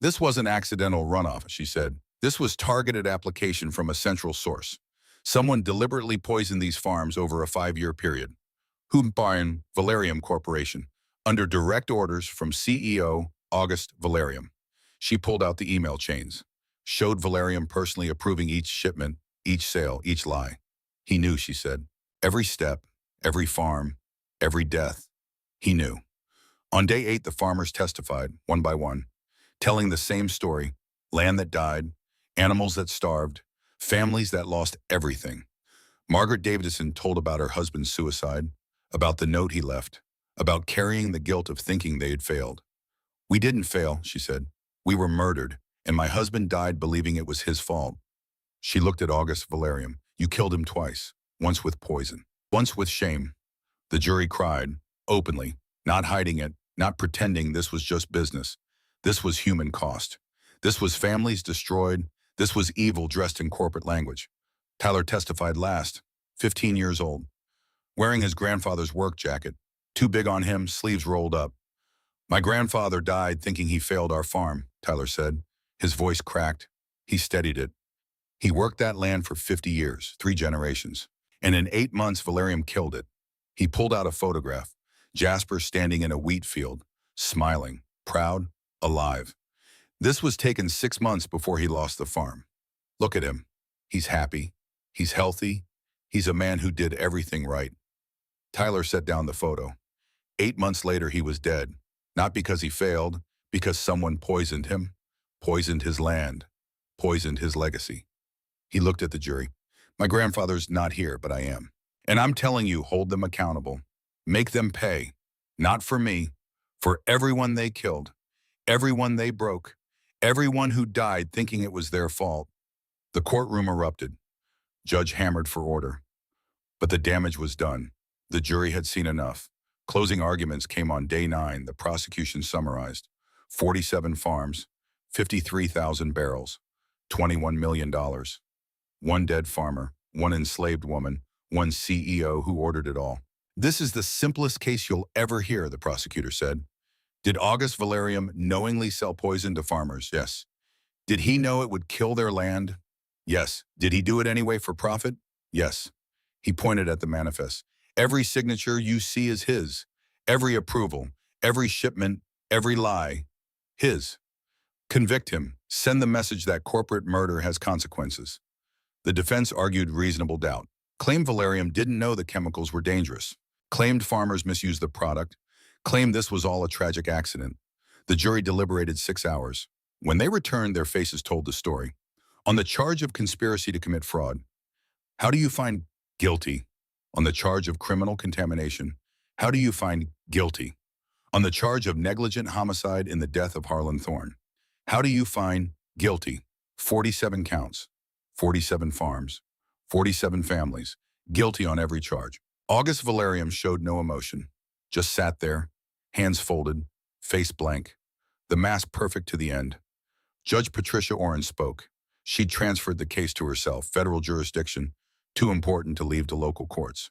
This wasn't accidental runoff, she said. This was targeted application from a central source. Someone deliberately poisoned these farms over a 5-year period. Humpine Valerium Corporation, under direct orders from CEO August Valerium. She pulled out the email chains, showed Valerium personally approving each shipment, each sale, each lie. He knew, she said. Every step, every farm, every death. He knew. On day 8, the farmers testified, one by one, telling the same story: land that died, animals that starved, families that lost everything. Margaret Davidson told about her husband's suicide, about the note he left, about carrying the guilt of thinking they had failed. We didn't fail, she said. We were murdered, and my husband died believing it was his fault. She looked at August Valerium. You killed him twice, once with poison, once with shame. The jury cried, openly, not hiding it, not pretending this was just business. This was human cost. This was families destroyed. This was evil dressed in corporate language. Tyler testified last, 15 years old, wearing his grandfather's work jacket, too big on him, sleeves rolled up. My grandfather died thinking he failed our farm, Tyler said. His voice cracked. He steadied it. He worked that land for 50 years, 3 generations. And in 8 months, Valerium killed it. He pulled out a photograph. Jasper standing in a wheat field, smiling, proud, alive. This was taken 6 months before he lost the farm. Look at him. He's happy. He's healthy. He's a man who did everything right. Tyler set down the photo. 8 months later, he was dead. Not because he failed, because someone poisoned him, poisoned his land, poisoned his legacy. He looked at the jury. My grandfather's not here, but I am. And I'm telling you, hold them accountable. Make them pay. Not for me, for everyone they killed, everyone they broke, everyone who died thinking it was their fault. The courtroom erupted. Judge hammered for order. But the damage was done. The jury had seen enough. Closing arguments came on day 9, the prosecution summarized. 47 farms, 53,000 barrels, $21 million. one dead farmer, one enslaved woman, one CEO who ordered it all. This is the simplest case you'll ever hear, the prosecutor said. Did August Valerium knowingly sell poison to farmers? Yes. Did he know it would kill their land? Yes. Did he do it anyway for profit? Yes. He pointed at the manifest. Every signature you see is his. Every approval, every shipment, every lie, his. Convict him. Send the message that corporate murder has consequences. The defense argued reasonable doubt. Claimed Valerium didn't know the chemicals were dangerous. Claimed farmers misused the product. Claimed this was all a tragic accident. The jury deliberated 6 hours. When they returned, their faces told the story. On the charge of conspiracy to commit fraud, how do you find guilty? On the charge of criminal contamination, how do you find guilty? On the charge of negligent homicide in the death of Harlan Thorne, how do you find guilty? 47 counts, 47 farms, 47 families, guilty on every charge. August Valerium showed no emotion, just sat there, hands folded, face blank, the mask perfect to the end. Judge Patricia Oren spoke. She transferred the case to herself, federal jurisdiction, too important to leave to local courts.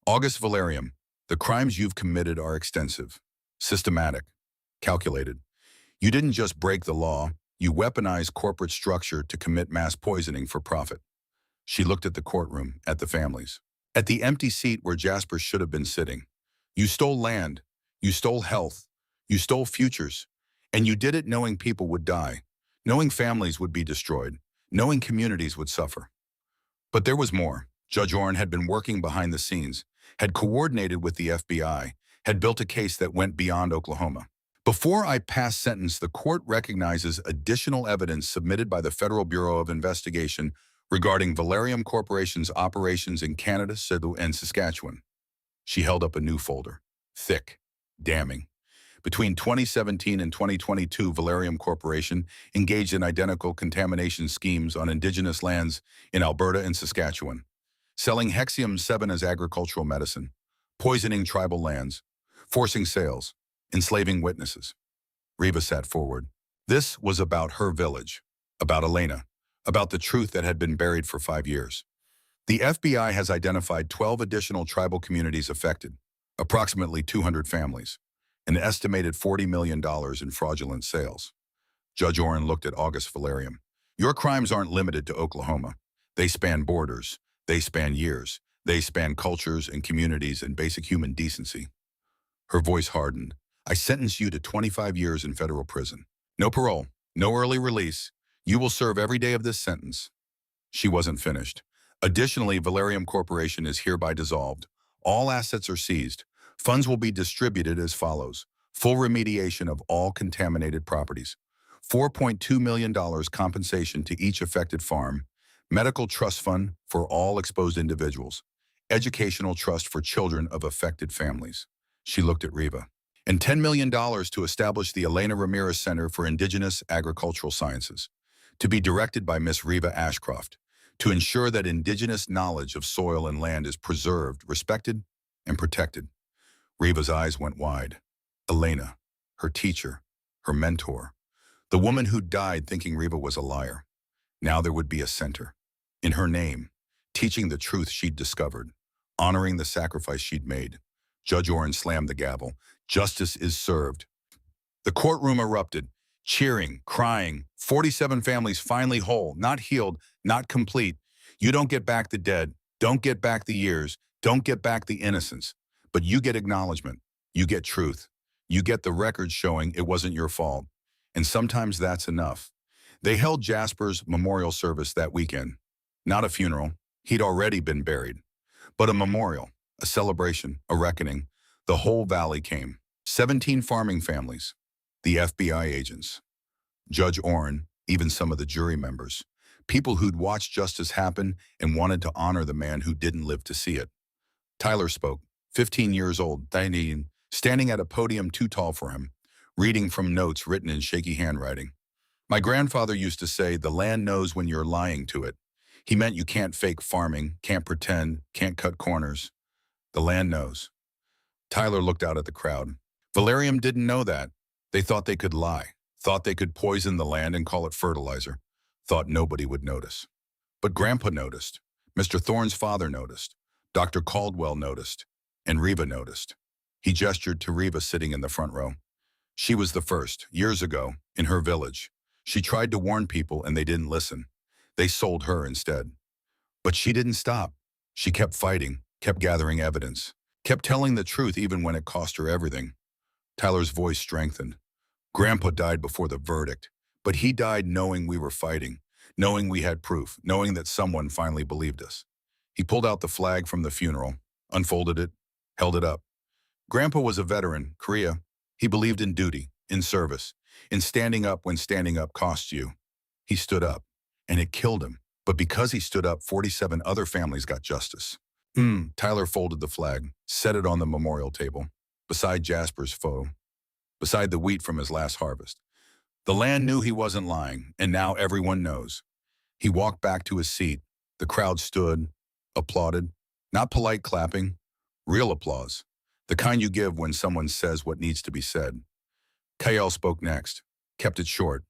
August Valerium, the crimes you've committed are extensive, systematic, calculated. You didn't just break the law, you weaponized corporate structure to commit mass poisoning for profit. She looked at the courtroom, at the families, at the empty seat where Jasper should have been sitting. You stole land, you stole health, you stole futures, and you did it knowing people would die, knowing families would be destroyed, knowing communities would suffer. But there was more. Judge Oren had been working behind the scenes, had coordinated with the FBI, had built a case that went beyond Oklahoma. Before I pass sentence, the court recognizes additional evidence submitted by the Federal Bureau of Investigation regarding Valerium Corporation's operations in Canada, Cebu, and Saskatchewan. She held up a new folder. Thick. Damning. Between 2017 and 2022, Valerium Corporation engaged in identical contamination schemes on indigenous lands in Alberta and Saskatchewan, selling Hexium-7 as agricultural medicine, poisoning tribal lands, forcing sales, enslaving witnesses. Reva sat forward. This was about her village, about Elena, about the truth that had been buried for 5 years. The FBI has identified 12 additional tribal communities affected, approximately 200 families, an estimated $40 million in fraudulent sales. Judge Oren looked at August Valerium. Your crimes aren't limited to Oklahoma. They span borders. They span years. They span cultures and communities and basic human decency. Her voice hardened. I sentence you to 25 years in federal prison. No parole, no early release. You will serve every day of this sentence. She wasn't finished. Additionally, Valerium Corporation is hereby dissolved. All assets are seized. Funds will be distributed as follows. Full remediation of all contaminated properties. $4.2 million compensation to each affected farm. Medical trust fund for all exposed individuals. Educational trust for children of affected families. She looked at Reva. And $10 million to establish the Elena Ramirez Center for Indigenous Agricultural Sciences, to be directed by Miss Reva Ashcroft, to ensure that indigenous knowledge of soil and land is preserved, respected, and protected. Reva's eyes went wide. Elena, her teacher, her mentor, the woman who died thinking Reva was a liar. Now there would be a center, in her name, teaching the truth she'd discovered, honoring the sacrifice she'd made. Judge Oren slammed the gavel. Justice is served. The courtroom erupted, cheering, crying. 47 families finally whole, not healed, not complete. You don't get back the dead, don't get back the years, don't get back the innocence. But you get acknowledgement, you get truth, you get the record showing it wasn't your fault. And sometimes that's enough. They held Jasper's memorial service that weekend. Not a funeral, he'd already been buried, but a memorial, a celebration, a reckoning. The whole valley came. 17 farming families, the FBI agents, Judge Oren, even some of the jury members, people who'd watched justice happen and wanted to honor the man who didn't live to see it. Tyler spoke, 15 years old, standing at a podium too tall for him, reading from notes written in shaky handwriting. My grandfather used to say, the land knows when you're lying to it. He meant you can't fake farming, can't pretend, can't cut corners. The land knows. Tyler looked out at the crowd. Valerium didn't know that. They thought they could lie, thought they could poison the land and call it fertilizer, thought nobody would notice. But Grandpa noticed. Mr. Thorne's father noticed. Dr. Caldwell noticed. And Reva noticed. He gestured to Reva sitting in the front row. She was the first, years ago, in her village. She tried to warn people and they didn't listen. They sold her instead. But she didn't stop. She kept fighting, kept gathering evidence, kept telling the truth even when it cost her everything. Tyler's voice strengthened. Grandpa died before the verdict, but he died knowing we were fighting, knowing we had proof, knowing that someone finally believed us. He pulled out the flag from the funeral, unfolded it, held it up. Grandpa was a veteran, Korea. He believed in duty, in service, in standing up when standing up costs you. He stood up, and it killed him. But because he stood up, 47 other families got justice. Tyler folded the flag, set it on the memorial table, beside Jasper's photo, beside the wheat from his last harvest. The land knew he wasn't lying, and now everyone knows. He walked back to his seat. The crowd stood, applauded, not polite clapping, real applause, the kind you give when someone says what needs to be said. Kael spoke next, kept it short.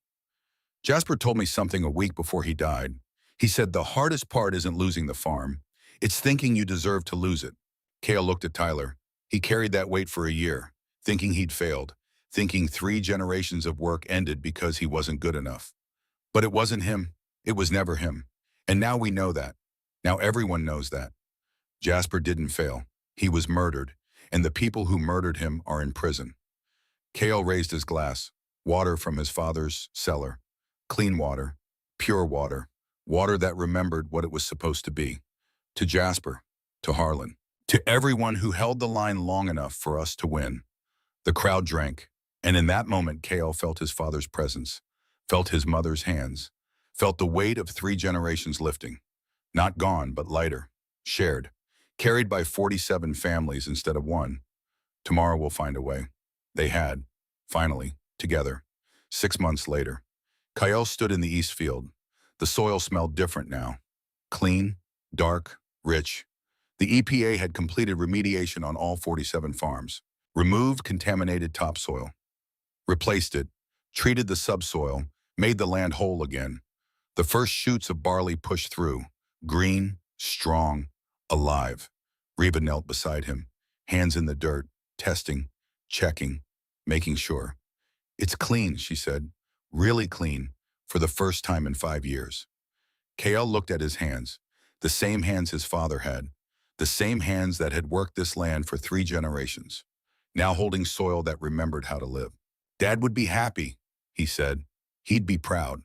Jasper told me something a week before he died. He said the hardest part isn't losing the farm. It's thinking you deserve to lose it. Kael looked at Tyler. He carried that weight for a year, thinking he'd failed, thinking 3 generations of work ended because he wasn't good enough. But it wasn't him. It was never him. And now we know that. Now everyone knows that. Jasper didn't fail. He was murdered, and the people who murdered him are in prison. Kael raised his glass, water from his father's cellar. Clean water, pure water, water that remembered what it was supposed to be. To Jasper, to Harlan, to everyone who held the line long enough for us to win. The crowd drank, and in that moment Kael felt his father's presence, felt his mother's hands, felt the weight of 3 generations lifting. Not gone, but lighter, shared, carried by 47 families instead of 1. Tomorrow we'll find a way. They had, finally, together. 6 months later. Kael stood in the east field. The soil smelled different now. Clean, dark, rich. The EPA had completed remediation on all 47 farms, removed contaminated topsoil, replaced it, treated the subsoil, made the land whole again. The first shoots of barley pushed through, green, strong, alive. Reba knelt beside him, hands in the dirt, testing, checking, making sure. It's clean, she said, really clean, for the first time in 5 years. Kael looked at his hands, the same hands his father had, the same hands that had worked this land for 3 generations, now holding soil that remembered how to live. Dad would be happy, he said. He'd be proud.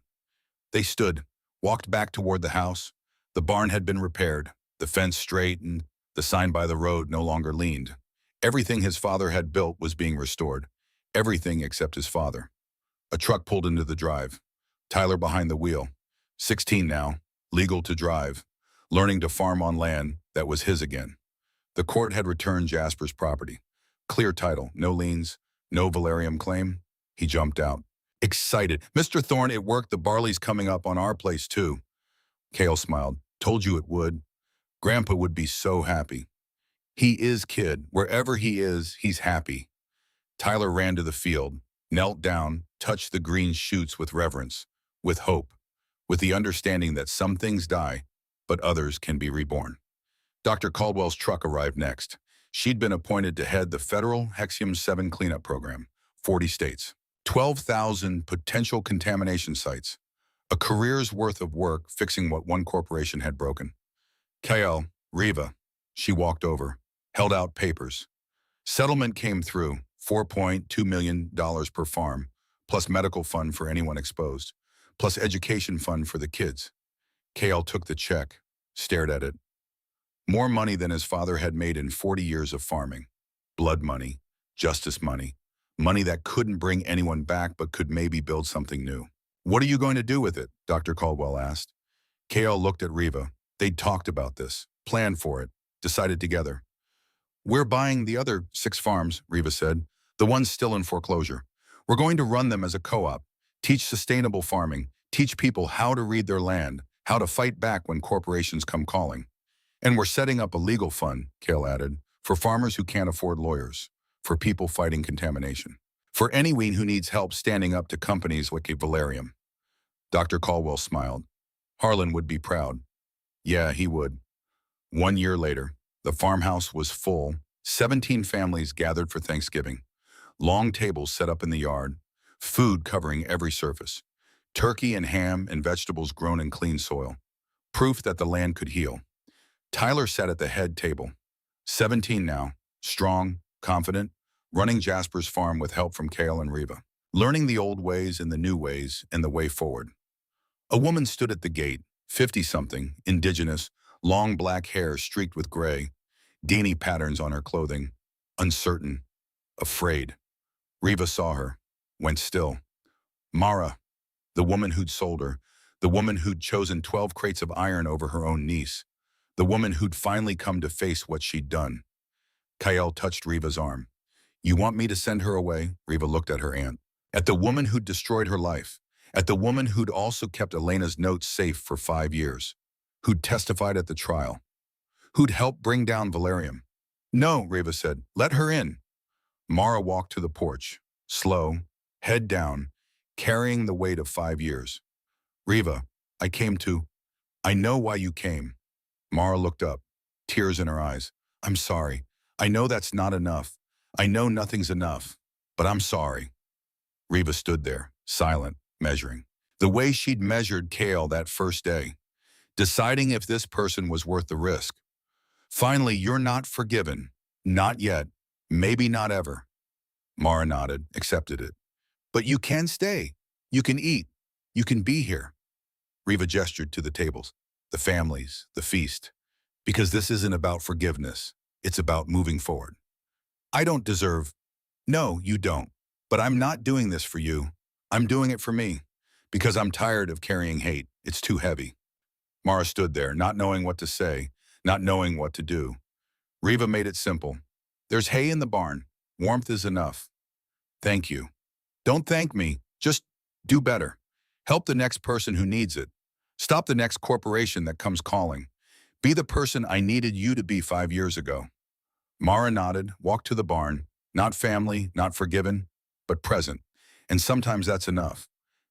They stood, walked back toward the house. The barn had been repaired, the fence straightened, the sign by the road no longer leaned. Everything his father had built was being restored, everything except his father. A truck pulled into the drive. Tyler behind the wheel. 16 now, legal to drive, learning to farm on land that was his again. The court had returned Jasper's property. Clear title, no liens, no valerium claim. He jumped out. Excited. Mr. Thorne, it worked. The barley's coming up on our place too. Kael smiled. Told you it would. Grandpa would be so happy. He is, kid. Wherever he is, he's happy. Tyler ran to the field, knelt down, touched the green shoots with reverence, with hope, with the understanding that some things die, but others can be reborn. Dr. Caldwell's truck arrived next. She'd been appointed to head the federal Hexium-7 cleanup program, 40 states, 12,000 potential contamination sites, a career's worth of work fixing what one corporation had broken. Kael, Reva, she walked over, held out papers. Settlement came through, $4.2 million per farm, plus medical fund for anyone exposed, plus education fund for the kids. Kael took the check, stared at it. More money than his father had made in 40 years of farming. Blood money, justice money, money that couldn't bring anyone back but could maybe build something new. What are you going to do with it? Dr. Caldwell asked. Kael looked at Reva. They'd talked about this, planned for it, decided together. We're buying the other 6 farms, Reva said, the ones still in foreclosure. We're going to run them as a co-op, teach sustainable farming, teach people how to read their land, how to fight back when corporations come calling. And we're setting up a legal fund, Kael added, for farmers who can't afford lawyers, for people fighting contamination, for anyone who needs help standing up to companies like Valerium. Dr. Caldwell smiled. Harlan would be proud. Yeah, he would. 1 year later, the farmhouse was full. 17 families gathered for Thanksgiving. Long tables set up in the yard, food covering every surface. Turkey and ham and vegetables grown in clean soil. Proof that the land could heal. Tyler sat at the head table. 17 now, strong, confident, running Jasper's farm with help from Kale and Reva. Learning the old ways and the new ways and the way forward. A woman stood at the gate, 50-something, indigenous, long black hair streaked with gray, dainty patterns on her clothing, uncertain, afraid. Reva saw her, went still. Mara, the woman who'd sold her, the woman who'd chosen 12 crates of iron over her own niece, the woman who'd finally come to face what she'd done. Kyle touched Reva's arm. You want me to send her away? Reva looked at her aunt. At the woman who'd destroyed her life, at the woman who'd also kept Elena's notes safe for 5 years, who'd testified at the trial, who'd helped bring down Valerium. No, Reva said, let her in. Mara walked to the porch, slow, head down, carrying the weight of 5 years. Reva, I know why you came. Mara looked up, tears in her eyes. I'm sorry. I know that's not enough. I know nothing's enough, but I'm sorry. Reva stood there, silent, measuring. The way she'd measured Kale that first day, deciding if this person was worth the risk. Finally, you're not forgiven. Not yet. Maybe not ever. Mara nodded, accepted it. But you can stay. You can eat. You can be here. Reva gestured to the tables, the families, the feast. Because this isn't about forgiveness. It's about moving forward. I don't deserve. No, you don't. But I'm not doing this for you. I'm doing it for me. Because I'm tired of carrying hate. It's too heavy. Mara stood there, not knowing what to say, not knowing what to do. Reva made it simple. There's hay in the barn. Warmth is enough. Thank you. Don't thank me. Just do better. Help the next person who needs it. Stop the next corporation that comes calling. Be the person I needed you to be 5 years ago. Mara nodded, walked to the barn. Not family, not forgiven, but present. And sometimes that's enough.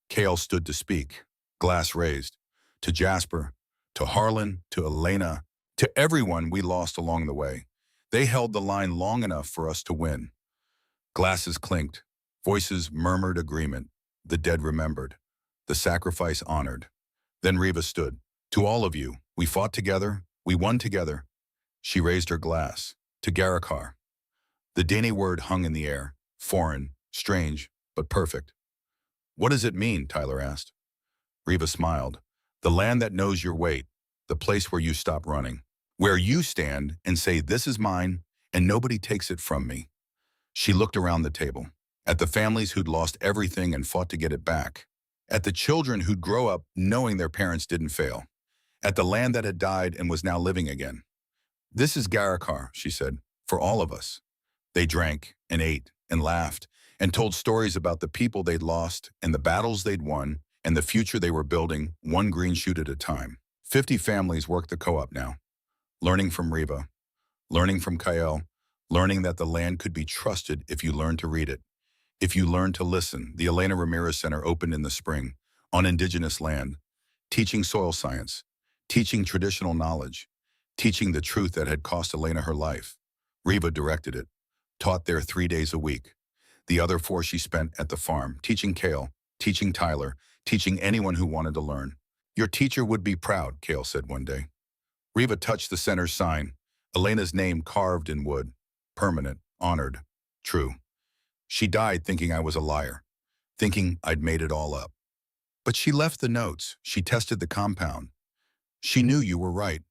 Kale stood to speak, glass raised. To Jasper, to Harlan, to Elena, to everyone we lost along the way. They held the line long enough for us to win. Glasses clinked. Voices murmured agreement. The dead remembered. The sacrifice honored. Then Reva stood. To all of you, we fought together. We won together. She raised her glass. To Garakar. The Dani word hung in the air. Foreign, strange, but perfect. What does it mean? Tyler asked. Reva smiled. The land that knows your weight. The place where you stop running. Where you stand and say, this is mine, and nobody takes it from me. She looked around the table. At the families who'd lost everything and fought to get it back. At the children who'd grow up knowing their parents didn't fail. At the land that had died and was now living again. This is Garakar, she said, for all of us. They drank and ate and laughed and told stories about the people they'd lost and the battles they'd won and the future they were building, one green shoot at a time. 50 families work the co-op now. Learning from Reva, learning from Kyle, learning that the land could be trusted if you learned to read it. If you learned to listen, the Elena Ramirez Center opened in the spring, on indigenous land, teaching soil science, teaching traditional knowledge, teaching the truth that had cost Elena her life. Reva directed it, taught there 3 days a week. The other 4 she spent at the farm, teaching Kale, teaching Tyler, teaching anyone who wanted to learn. Your teacher would be proud, Kale said one day. Reva touched the center's sign, Elena's name carved in wood, permanent, honored, true. She died thinking I was a liar, thinking I'd made it all up. But she left the notes. She tested the compound. She knew you were right.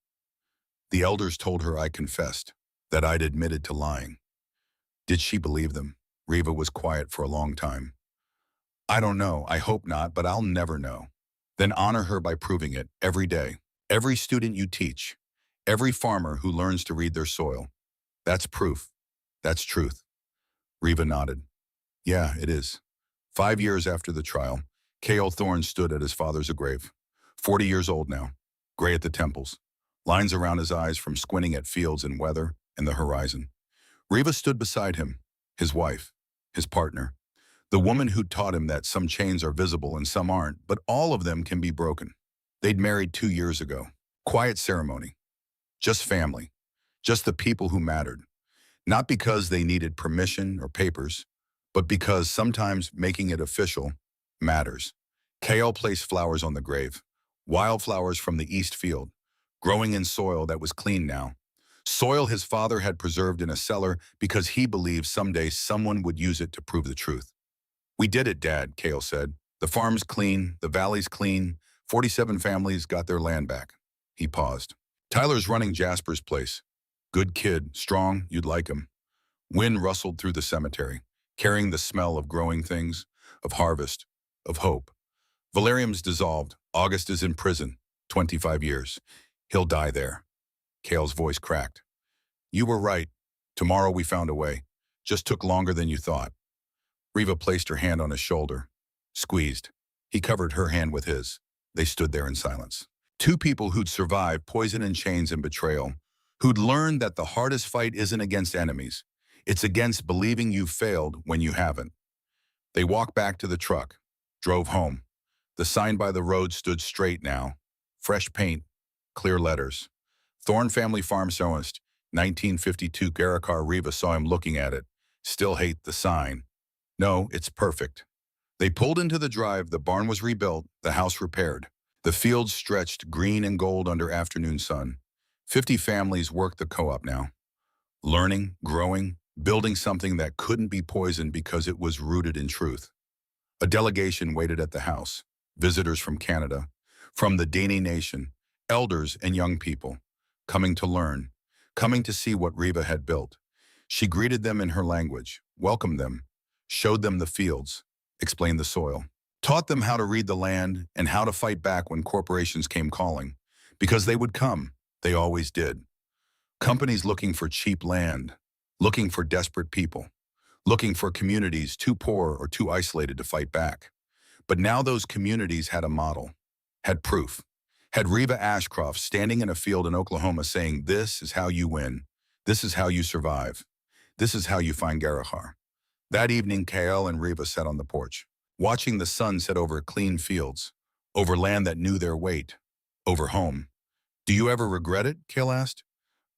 The elders told her I confessed, that I'd admitted to lying. Did she believe them? Reva was quiet for a long time. I don't know. I hope not, but I'll never know. Then honor her by proving it every day. Every student you teach, every farmer who learns to read their soil. That's proof. That's truth. Reva nodded. Yeah, it is. 5 years after the trial, K.O. Thorne stood at his father's grave. 40 years old now, gray at the temples, lines around his eyes from squinting at fields and weather and the horizon. Reva stood beside him, his wife, his partner, the woman who taught him that some chains are visible and some aren't, but all of them can be broken. They'd married 2 years ago. Quiet ceremony. Just family. Just the people who mattered. Not because they needed permission or papers, but because sometimes making it official matters. KL placed flowers on the grave. Wildflowers from the East Field, growing in soil that was clean now. Soil his father had preserved in a cellar because he believed someday someone would use it to prove the truth. "We did it, Dad," Cale said. "The farm's clean, the valley's clean, 47 families got their land back." He paused. "Tyler's running Jasper's place. Good kid, strong, you'd like him." Wind rustled through the cemetery, carrying the smell of growing things, of harvest, of hope. "Valerium's dissolved. August is in prison. 25 years. He'll die there." Cale's voice cracked. "You were right. Tomorrow we found a way. Just took longer than you thought." Riva placed her hand on his shoulder. Squeezed. He covered her hand with his. They stood there in silence. Two people who'd survived poison and chains and betrayal, who'd learned that the hardest fight isn't against enemies. It's against believing you've failed when you haven't. They walked back to the truck, drove home. The sign by the road stood straight now. Fresh paint, clear letters. Thorne Family Farm Sewist, 1952. Garakar. Riva saw him looking at it. "Still hate the sign." "No, it's perfect." They pulled into the drive. The barn was rebuilt, the house repaired. The fields stretched green and gold under afternoon sun. 50 families worked the co-op now. Learning, growing, building something that couldn't be poisoned because it was rooted in truth. A delegation waited at the house. Visitors from Canada, from the Dani nation, elders and young people, coming to learn, coming to see what Riva had built. She greeted them in her language, welcomed them, showed them the fields, explained the soil, taught them how to read the land and how to fight back when corporations came calling. Because they would come, they always did. Companies looking for cheap land, looking for desperate people, looking for communities too poor or too isolated to fight back. But now those communities had a model, had proof, had Riva Ashcroft standing in a field in Oklahoma saying, "This is how you win. This is how you survive. This is how you find Garahar." That evening, Kael and Riva sat on the porch, watching the sun set over clean fields, over land that knew their weight, over home. "Do you ever regret it?" Kael asked.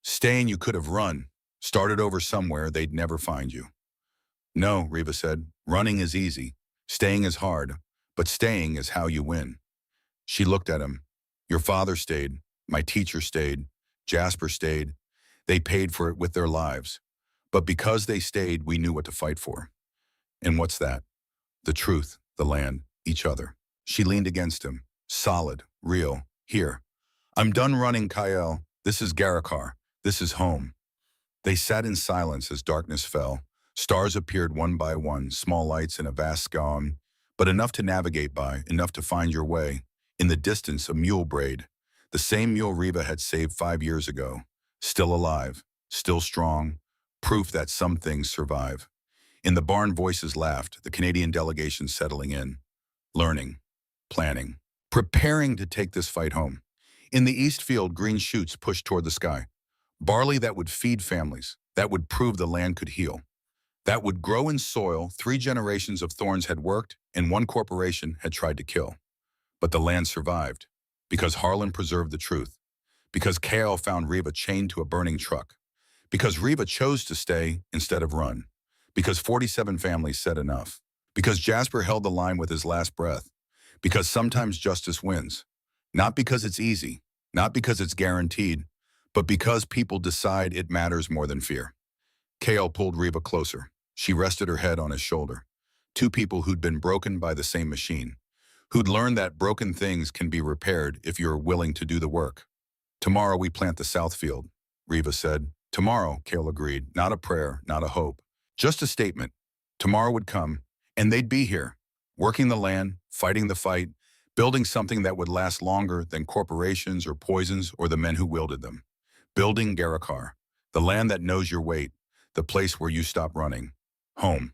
"Staying, you could have run, started over somewhere they'd never find you." "No," Riva said. "Running is easy. Staying is hard. But staying is how you win." She looked at him. "Your father stayed. My teacher stayed. Jasper stayed. They paid for it with their lives. But because they stayed, we knew what to fight for." "And what's that?" "The truth, the land, each other." She leaned against him. Solid, real. "Here. I'm done running, Kael. This is Garakar. This is home." They sat in silence as darkness fell. Stars appeared one by one, small lights in a vast sky, but enough to navigate by, enough to find your way. In the distance, a mule brayed. The same mule Riva had saved 5 years ago. Still alive, still strong, proof that some things survive. In the barn, voices laughed, the Canadian delegation settling in, learning, planning, preparing to take this fight home. In the East Field, green shoots pushed toward the sky. Barley that would feed families, that would prove the land could heal, that would grow in soil 3 generations of Thorns had worked and 1 corporation had tried to kill. But the land survived, because Harlan preserved the truth, because Kael found Riva chained to a burning truck, because Riva chose to stay instead of run, because 47 families said enough, because Jasper held the line with his last breath, because sometimes justice wins, not because it's easy, not because it's guaranteed, but because people decide it matters more than fear. Kael pulled Riva closer. She rested her head on his shoulder. Two people who'd been broken by the same machine, who'd learned that broken things can be repaired if you're willing to do the work. "Tomorrow we plant the South Field," Riva said. "Tomorrow," Kael agreed. Not a prayer, not a hope. Just a statement. Tomorrow would come, and they'd be here, working the land, fighting the fight, building something that would last longer than corporations or poisons or the men who wielded them. Building Garakar, the land that knows your weight, the place where you stop running. Home.